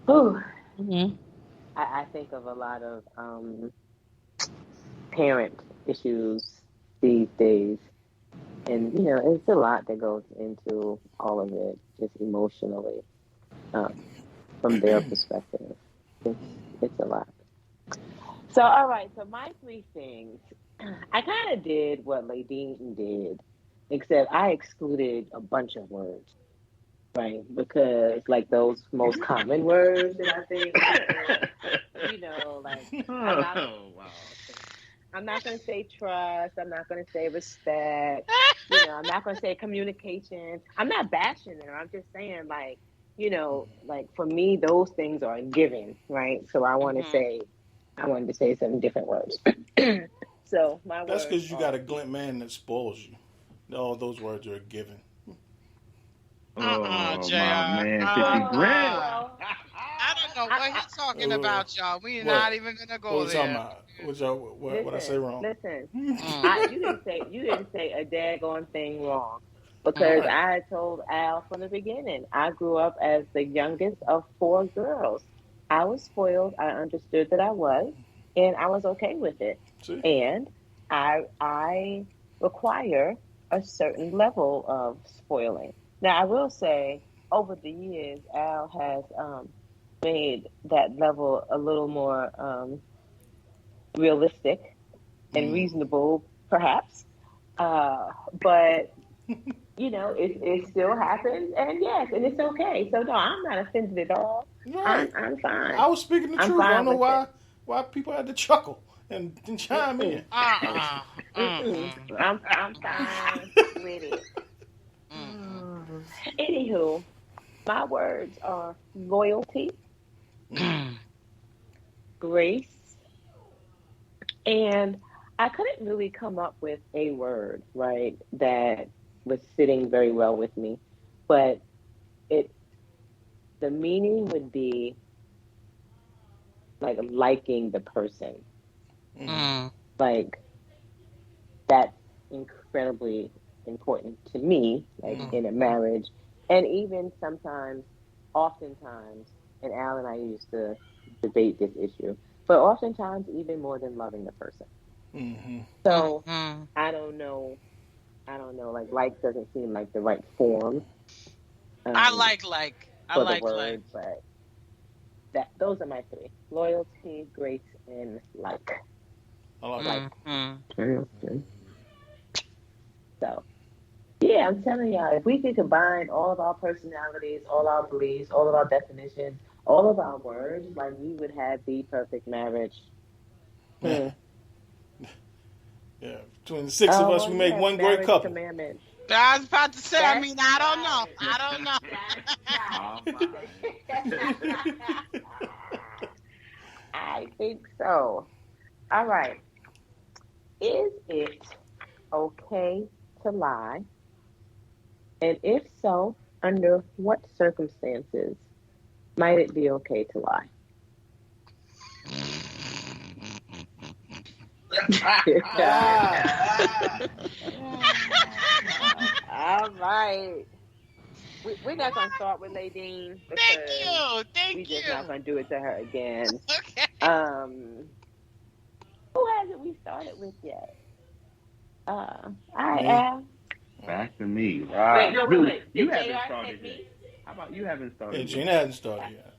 Whew. Mm-hmm. I think of a lot of parent issues these days. And, it's a lot that goes into all of it, just emotionally, from their perspective. It's a lot. So, all right. So my 3 things, I kind of did what Ladine did, except I excluded a bunch of words, right? Because, like, those most common words that I think, like, I'm not going to say trust. I'm not going to say respect. I'm not going to say communication. I'm not bashing them. I'm just saying, like, like, for me, those things are a given, right? So I wanted to say some different words. So my That's because words you got a Glymph man that spoils you. All those words are a given. JR. My man, 50 grand. I don't know what he's talking about, y'all. We're not even gonna go what there. What I say wrong? Listen, you didn't say a daggone thing wrong, because I told Al from the beginning. I grew up as the youngest of 4 girls. I was spoiled. I understood that I was, and I was okay with it. See? And I require a certain level of spoiling. Now, I will say, over the years, Al has made that level a little more realistic and reasonable, perhaps. But, it still happens. And yes, and it's okay. So, no, I'm not offended at all. Right. I'm fine. I was speaking the truth. I don't know why people had to chuckle and chime in. I'm fine with it. Anywho, my words are loyalty, grace, and I couldn't really come up with a word, right, that was sitting very well with me, but the meaning would be like liking the person. Like, that's incredibly important to me, like in a marriage, and even oftentimes, and Al and I used to debate this issue, but oftentimes even more than loving the person. So I don't know, like doesn't seem like the right form. I like. For the word, but those are my 3: loyalty, grace, and like. I like. So, yeah, I'm telling y'all, if we could combine all of our personalities, all our beliefs, all of our definitions, all of our words, like, we would have the perfect marriage. Yeah, between the 6 of us, we make one great couple. Commandments. I was about to say, I don't know. I think so. All right. Is it okay to lie? And if so, under what circumstances might it be okay to lie? All right. We're not going to start with Ladine. Thank you. We're just not going to do it to her again. Okay. Who hasn't we started with yet? I am. Back to me. Wait. You Did haven't JR started say yet. me? How about you haven't started yet? Gina hasn't started yet.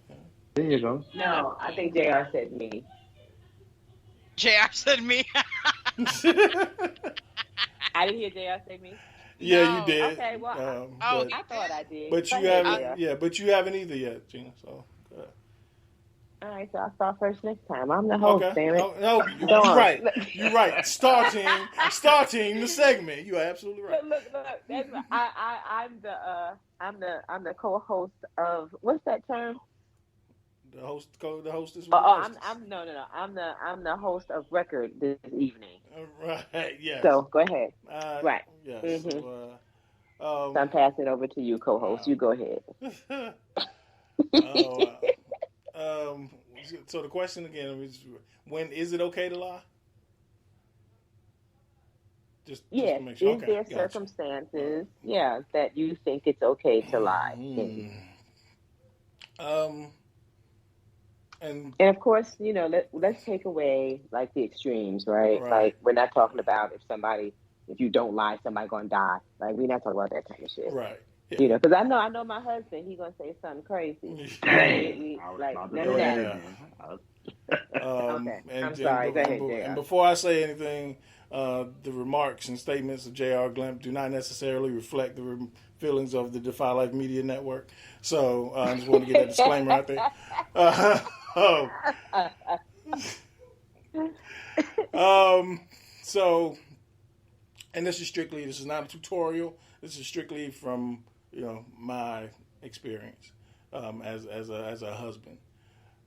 There you go. No, I think JR said me. JR said me. I didn't hear JR say me. Yeah, No. you did. Okay, well, I thought I did. But you haven't. Yeah, but you haven't either yet, Gina. So. All right, so I'll start first next time. I'm the host, damn it. No, you're right. You're right. Starting the segment. You are absolutely right. Look. That's I'm the co-host of, what's that term? The hostess. I'm the host of record this evening. Right. Yes. So go ahead. Right. Yes. Mm-hmm. So, so I'm passing it over to you, co-host. You go ahead. So the question again is, when is it okay to lie? Just Yes. to make sure. Is there circumstances, that you think it's okay to lie? And of course, let's take away like the extremes, right? Like we're not talking about if you don't lie, somebody gonna die. Like we're not talking about that kind of shit. Right. Yeah. Because I know my husband, he gonna say something crazy. Dang. None of that. Okay. I'm sorry. Go ahead, JR. And before I say anything, the remarks and statements of J.R. Glymph do not necessarily reflect the feelings of the Defy Life Media Network. So I just want to get that disclaimer out there. So, and this is not a tutorial. This is strictly from my experience as a husband.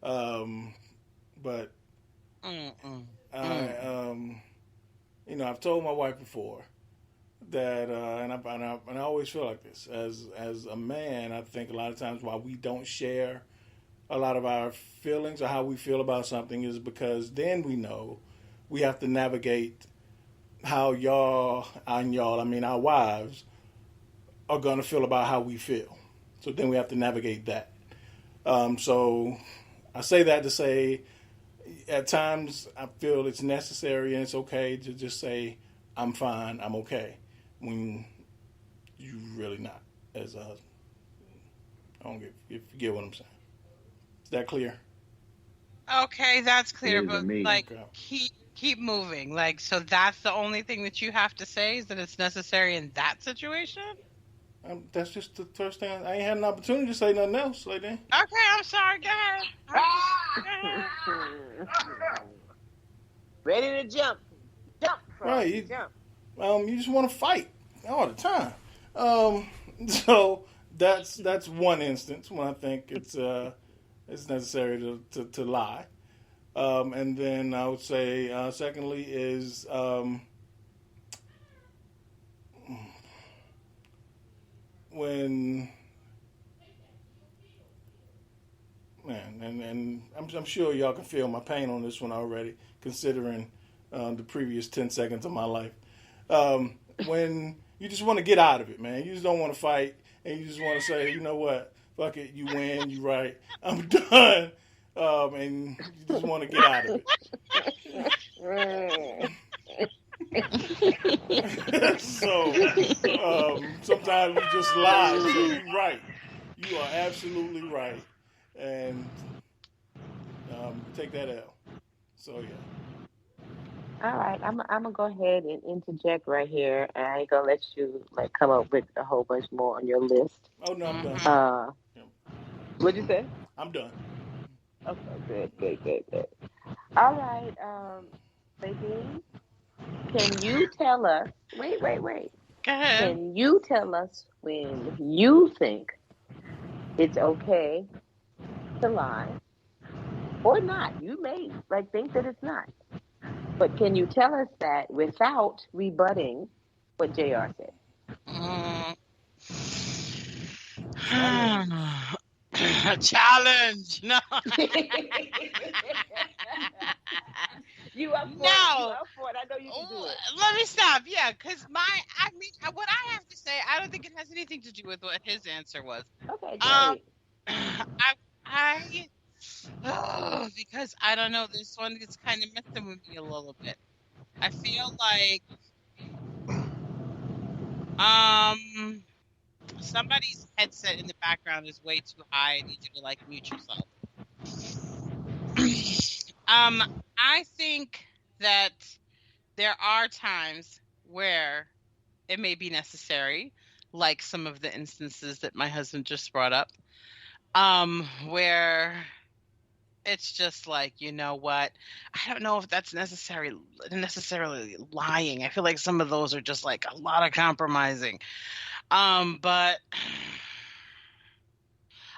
But I've told my wife before that, and I always feel like this as a man. I think a lot of times why we don't share a lot of our feelings or how we feel about something is because then we know we have to navigate how our wives are going to feel about how we feel. So then we have to navigate that. So I say that to say at times I feel it's necessary and it's okay to just say, I'm fine, I'm okay, when you really not as a husband. I don't get what I'm saying. Is that clear? Okay, that's clear, but keep moving. Like, so that's the only thing that you have to say is that it's necessary in that situation? That's just the first thing. I ain't had an opportunity to say nothing else, Ladine. Okay, I'm sorry. Go ahead. Ready to jump. Jump. Right. Jump. You just want to fight all the time. So that's one instance when I think it's necessary to lie. And then I would say, secondly, is when, man, and I'm sure y'all can feel my pain on this one already, considering the previous 10 seconds of my life. When you just want to get out of it, man. You just don't want to fight, and you just want to say, you know what, fuck it, you win, you right, I'm done. And you just want to get out of it. So sometimes we just lie. So you're right. You are absolutely right. And take that L. So yeah. All right, I'm gonna go ahead and interject right here, and I ain't gonna let you come up with a whole bunch more on your list. Oh no, I'm done. What'd you say? I'm done. Okay, good. All right, Ladine, can you tell us? Wait. Go ahead. Can you tell us when you think it's okay to lie, or not? You may think that it's not, but can you tell us that without rebutting what JR said? A challenge. No. You up for it? I know you can do it. Let me stop. Yeah, because what I have to say, I don't think it has anything to do with what his answer was. Okay, great. Because I don't know, this one is kind of messing with me a little bit. I feel like somebody's headset in the background is way too high. I need you to mute yourself. I think that there are times where it may be necessary, like some of the instances that my husband just brought up, where it's just you know what? I don't know if that's necessarily lying. I feel like some of those are just a lot of compromising. But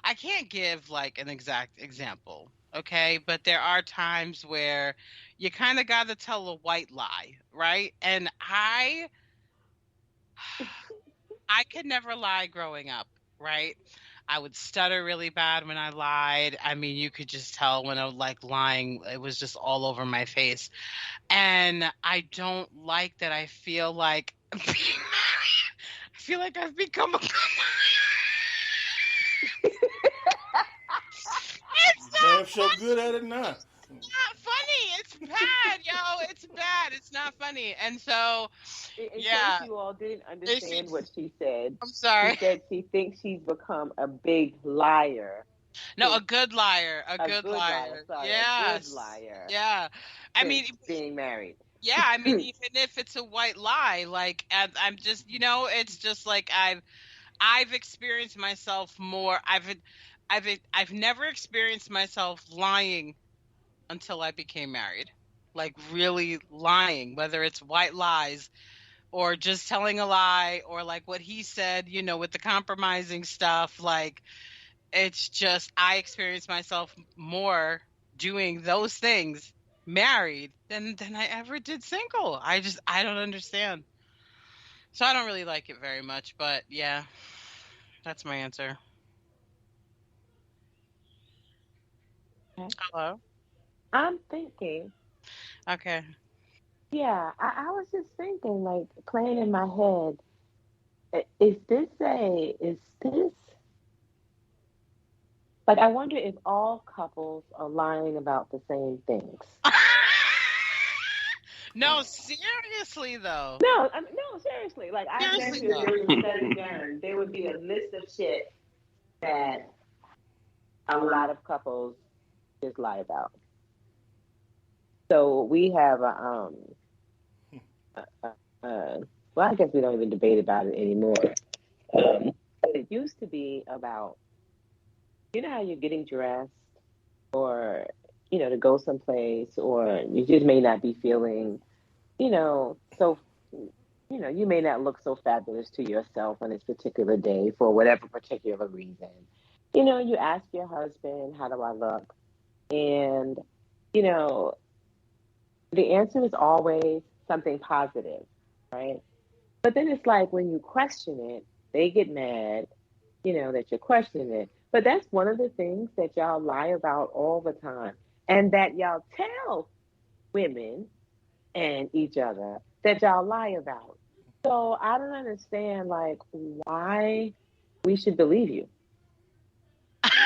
I can't give an exact example, okay? But there are times where you kind of got to tell a white lie, right? And I could never lie growing up, right? I would stutter really bad when I lied. I mean, you could just tell when I was like lying, it was just all over my face. And I don't like that. I feel like being married. I feel like I've become a Damn so good at it now. It's not funny. It's bad, yo. It's bad. It's not funny. And so, In yeah. case you all didn't understand what she said, I'm sorry. She said she thinks she's become a big liar. No, a good liar. A good liar. Sorry, yeah. a good liar. Yeah. I mean, being married. Yeah, I mean, even if it's a white lie, like I'm just, it's just like I've experienced myself more. I've never experienced myself lying until I became married. Like really lying, whether it's white lies or just telling a lie or like what he said, with the compromising stuff. Like it's just I experienced myself more doing those things married than I ever did single. I don't understand. So I don't really like it very much, but yeah, that's my answer. Okay. Hello? I'm thinking. Okay. Yeah, I was just thinking, like, playing in my head, is this, like, I wonder if all couples are lying about the same things. No, seriously, though. No, seriously. Like, I bet you if there was a study done, there would be a list of shit that a lot of couples just lie about. So we have well, I guess we don't even debate about it anymore. But it used to be about, how you're getting dressed or, to go someplace, or you just may not be feeling, so, you may not look so fabulous to yourself on this particular day for whatever particular reason. You ask your husband, how do I look? And, the answer is always something positive, right? But then it's like when you question it, they get mad, that you're questioning it. But that's one of the things that y'all lie about all the time, and that y'all tell women and each other that y'all lie about. So I don't understand, like, why we should believe you.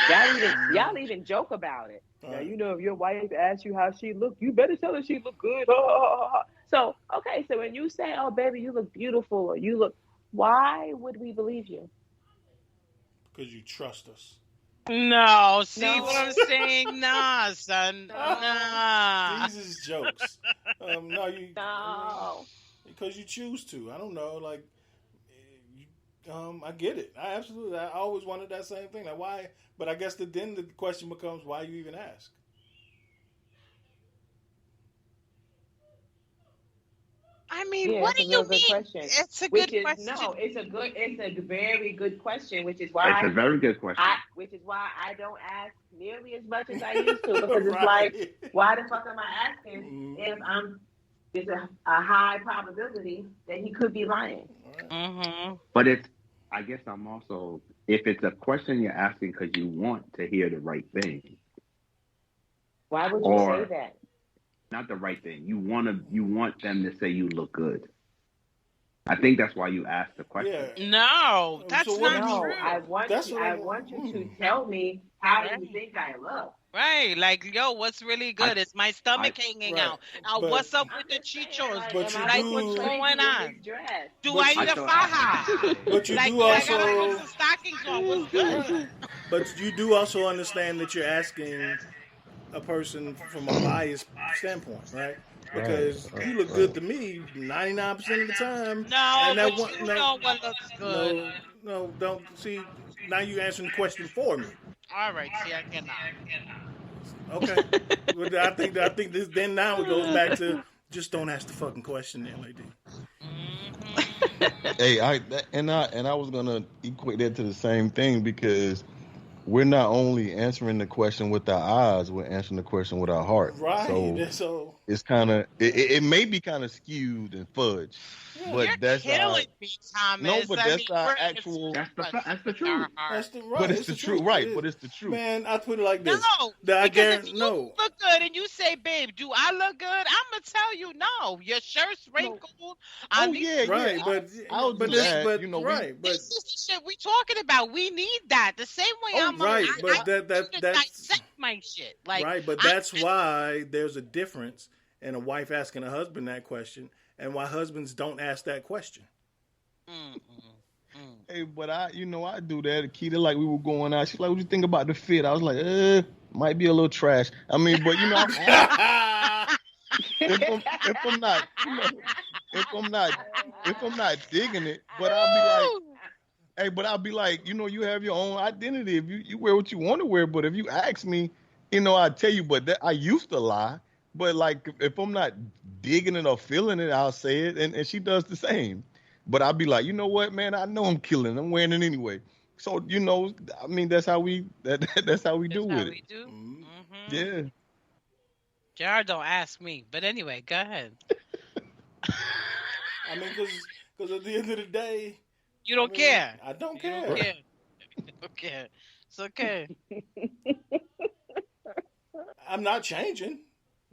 Y'all even joke about it. Now, if your wife asks you how she look, you better tell her she look good. So, okay, so when you say, oh, baby, you look beautiful, or you look, why would we believe you? Because you trust us. No, see what I'm saying? Nah, son. Nah. These is jokes. No. Because you choose to. I don't know. Like, I get it. I always wanted that same thing. Like, why? But I guess then the question becomes, why you even ask? I mean, what do you mean? Question. It's a good question. No, it's a very good question, which is why it's a very good question. Which is why I don't ask nearly as much as I used to, because it's like, why the fuck am I asking if there's a high probability that he could be lying? Mm-hmm. But I guess I'm also, if it's a question you're asking because you want to hear the right thing. Why would you say that? Not the right thing. You want them to say you look good. I think that's why you asked the question. Yeah. No, that's not true. I want you to tell me how you think I look. Right, like, yo, what's really good? Is my stomach hanging out? What's up with the chichos? What's going on? Do I need a faja? But you do also... I gotta put some stockings on. What's good? But you do also understand that you're asking a person from a biased standpoint, right? Because you look good to me 99% of the time. No, but you know what looks good. No, don't. See, now you're answering the question for me. All right, see, I cannot. Okay. But I think this then now it goes back to just don't ask the fucking question then, Ladine. Hey, I was gonna equate that to the same thing, because we're not only answering the question with our eyes, we're answering the question with our heart. Right. So it's kind of it may be kind of skewed and fudged, but You're that's killing me, Thomas. no, but that's our we're actual. That's the truth. That's the right. But it's the truth, right? But it's the truth. Man, I put it like this. No, I because if guarantee. you No. look good and you say, "Babe, do I look good?" I'm gonna tell you, no. Your shirt's wrinkled. Right, but you know, right, but this is the shit we talking about. We need that the same way I'm right, but I that's dissect my shit. Like, right, but that's why there's a difference in a wife asking a husband that question and why husbands don't ask that question. Hey, but I do that. Chiquita, like we were going out. She's like, "What you think about the fit?" I was like, might be a little trash. I mean, but if I'm not, if I'm not digging it, but I'll be like, you have your own identity. If you wear what you want to wear, but if you ask me, I tell you. But I used to lie. But like, if I'm not digging it or feeling it, I'll say it, and she does the same. But I'll be like, you know what, man? I know I'm killing. I'm wearing it anyway. So I mean, that's how we that's how we do with it. Mm-hmm. Yeah. Jared, don't ask me. But anyway, go ahead. I mean, because at the end of the day, you don't care. I don't care. Don't care. You don't care. It's okay. I'm not changing.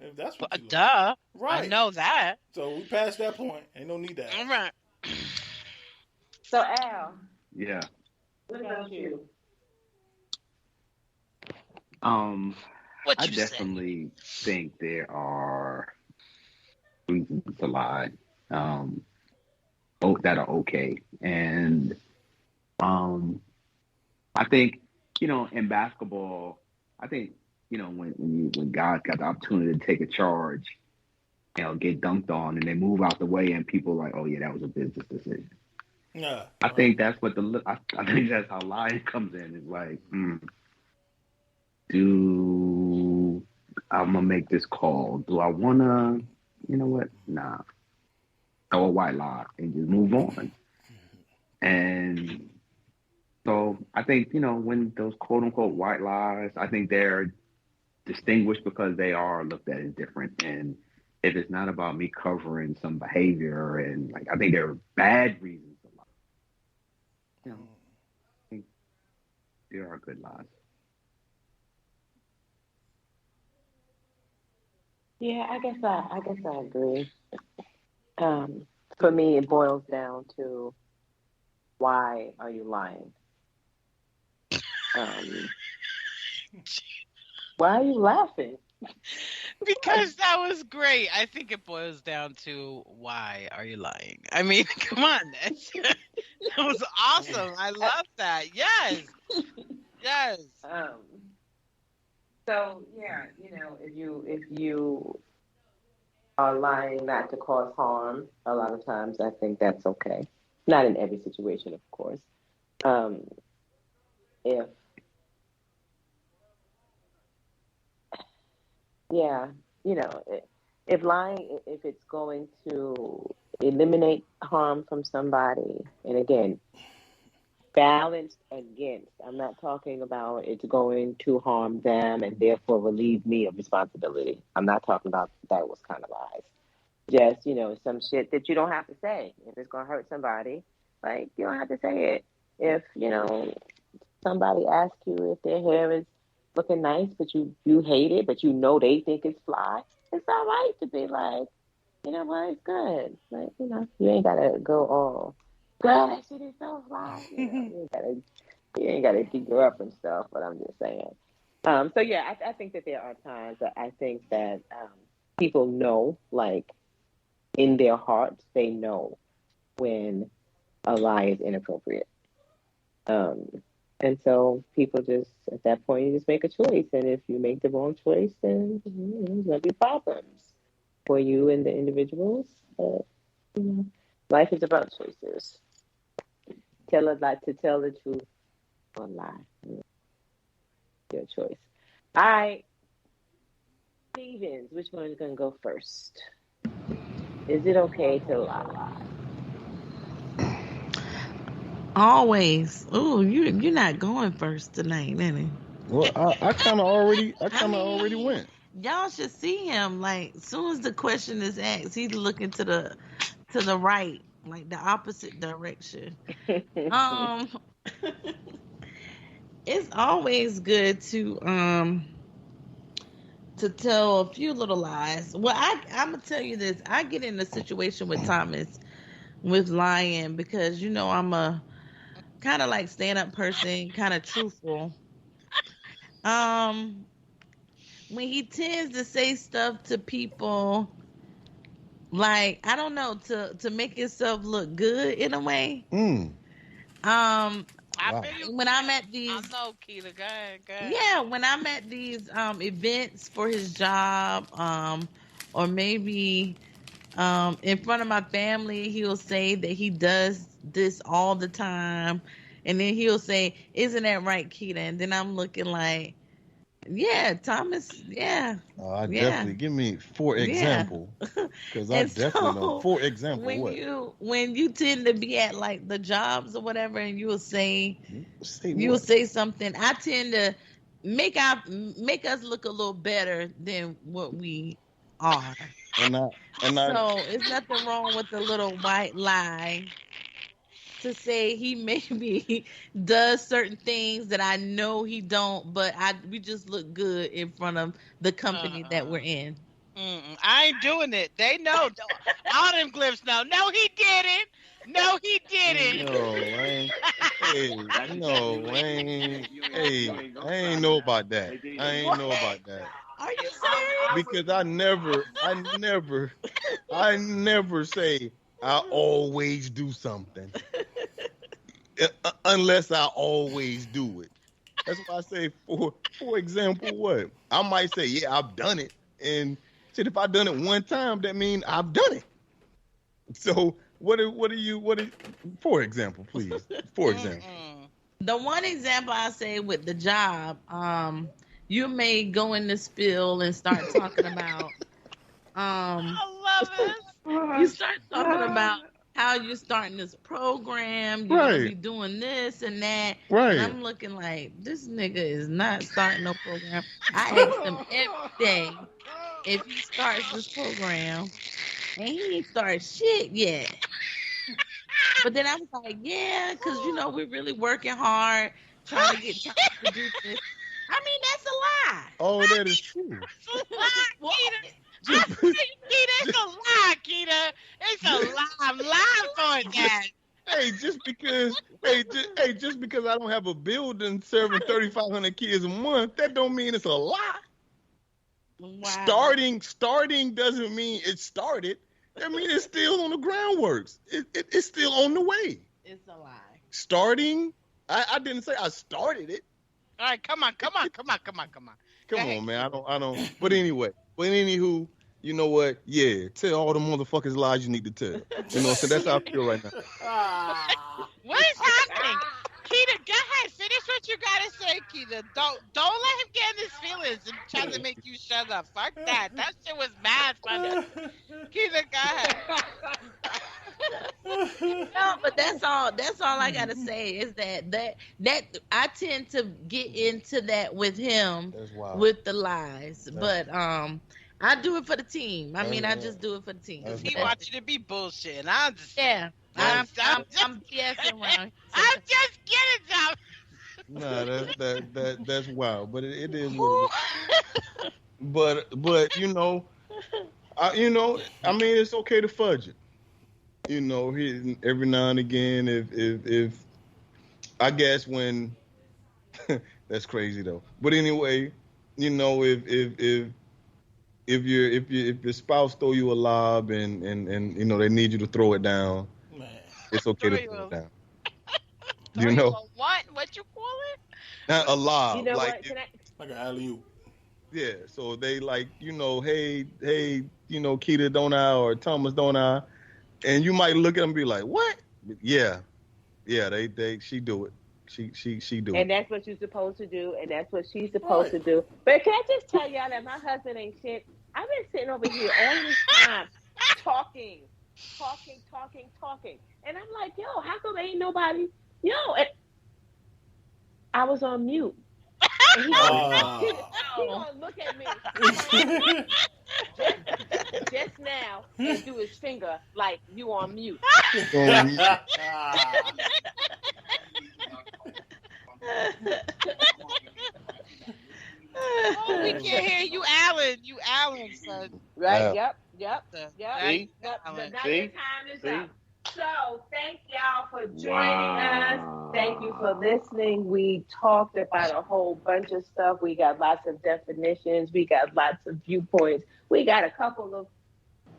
If that's what duh. Right. I know that. So we passed that point. Ain't no need that. All right. So Al. Yeah. What about you? What I you definitely think there are reasons to lie that are okay. And I think, in basketball, I think, when guys got the opportunity to take a charge, get dunked on and they move out the way and people are like, oh yeah, that was a business decision. Yeah. I think that's what I think that's how lying comes in. It's like, I'm gonna make this call. Do I wanna, nah. Throw a white lie and just move on. And so I think, when those quote unquote white lies, I think they're distinguished because they are looked at as different. And if it's not about me covering some behavior and I think there are bad reasons to lie. I think there are good lies. Yeah, I guess I agree. For me, it boils down to why are you lying? Why are you laughing? Because that was great. I think it boils down to why are you lying? I mean, come on. That was awesome. I love that. Yes. Yes. So yeah, if you are lying not to cause harm, a lot of times I think that's okay. Not in every situation, of course. If lying, if it's going to eliminate harm from somebody, and again, balanced against, I'm not talking about it's going to harm them and therefore relieve me of responsibility. I'm not talking about those kind of lies. Just, some shit that you don't have to say. If it's going to hurt somebody, you don't have to say it. If, somebody asks you if their hair is looking nice, but you hate it, but they think it's fly, it's all right to be like, you know what, it's good. You ain't got to go all, girl, that shit is so fly. You ain't got to geek her up and stuff, but I'm just saying. So, yeah, I think that there are times that I think that people know, in their hearts, they know when a lie is inappropriate. And so people just, at that point, you just make a choice. And if you make the wrong choice, then there's going to be problems for you and the individuals. Life is about choices. Tell a lie to tell the truth or lie. Your choice. All right. Stevens, which one is going to go first? Is it okay to lie? Always. Ooh, you're not going first tonight, Nanny. Well, I kind of already went. Y'all should see him. Like, as soon as the question is asked, he's looking to the right, like the opposite direction. It's always good to tell a few little lies. Well, I'm gonna tell you this. I get in a situation with Thomas with lying because I'm a kind of like stand-up person, kind of truthful. When he tends to say stuff to people, like, I don't know, to make himself look good in a way. I feel you. When I'm at these, I know, Keita. Go ahead. yeah, when I'm at these events for his job, or maybe in front of my family, he'll say that he does this all the time, and then he'll say, "Isn't that right, Keita?" And then I'm looking like, "Yeah, Thomas, yeah." Definitely give me for example, because I definitely know for example when you tend to be at like the jobs or whatever, and you will say something. I tend to make us look a little better than what we are. So it's nothing wrong with a little white lie to say he maybe does certain things that I know he don't, but we just look good in front of the company that we're in. I ain't doing it. They know. All them Glyphs know. No, he didn't. No, he didn't. I ain't know about that. Are you serious? Because I never say I always do something unless I always do it. That's why I say, for example, what? I might say, yeah, I've done it. And shit, if I've done it one time, that means I've done it. So what are you, for example, please? For example. The one example I say with the job, you may go in the spill and start talking about, I love it. You start talking about how you're starting this program, you're going to be doing this and that. Right. And I'm looking like, this nigga is not starting no program. I ask him every day if he starts this program, and he ain't started shit yet. But then I was like, yeah, because, we're really working hard, trying to get time to do this. I mean, that's a lie. Oh, that is true. Keita, it's a lie, Keita. It's a lie. I'm lying for that. Hey, just because I don't have a building serving 3,500 kids a month, that don't mean it's a lie. Wow. Starting doesn't mean it started. That means it's still on the groundworks. It's still on the way. It's a lie. Starting, I didn't say I started it. All right, come on. Come on, man. I don't. But anyway. Anywho, you know what? Yeah, tell all the motherfuckers lies you need to tell. So that's how I feel right now. What is happening? Keita, go ahead. Finish what you gotta say, Keita. Don't let him get in his feelings and try to make you shut up. Fuck that. That shit was mad funny. Keita, go ahead. No, but that's all I gotta say is that I tend to get into that with him with the lies. But I do it for the team. I just do it for the team. He wants you to be bullshit. I understand. Yeah. I'm BSing around. I'm just kidding, Tom. No, that's wild. But it is what it is. But it's okay to fudge it. Every now and again, if I guess when that's crazy though. But anyway, if your spouse throw you a lob and they need you to throw it down, man, it's okay to throw it down. What you call it? Not a lob, like an alley-oop. Yeah, so they hey, Keita, don't I, or Thomas, don't I? And you might look at them and be like, what? Yeah, she do it. She do it. And that's what you're supposed to do, and that's what she's supposed to do. But can I just tell y'all that my husband ain't shit? I've been sitting over here all this time talking. And I'm like, yo, how come ain't nobody I was on mute. And he gonna look at me just now and do his finger like you on mute. Oh, we can't hear you, Alan. You, Alan, son. Right? Yep. See? Now your time is up. So thank y'all for joining us. Thank you for listening. We talked about a whole bunch of stuff. We got lots of definitions. We got lots of viewpoints. We got a couple of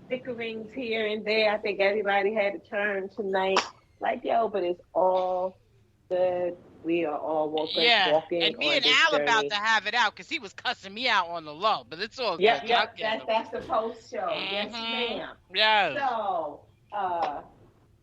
bickerings here and there. I think everybody had a turn tonight. Like, but it's all good. We are all walking. And me and Al about to have it out because he was cussing me out on the low, but it's all good. Yep. That's the post show. Yes, ma'am. Yeah. So,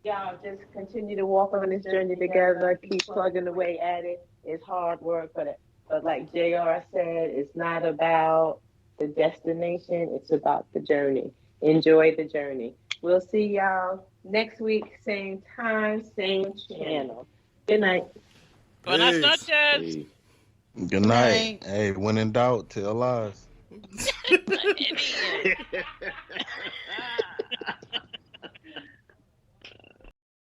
y'all just continue to walk on this journey together. Keep plugging away at it. It's hard work, but like JR said, it's not about the destination. It's about the journey. Enjoy the journey. We'll see y'all next week, same time, same channel. Good night. Buenas noches. Good night. Hey, when in doubt, tell lies.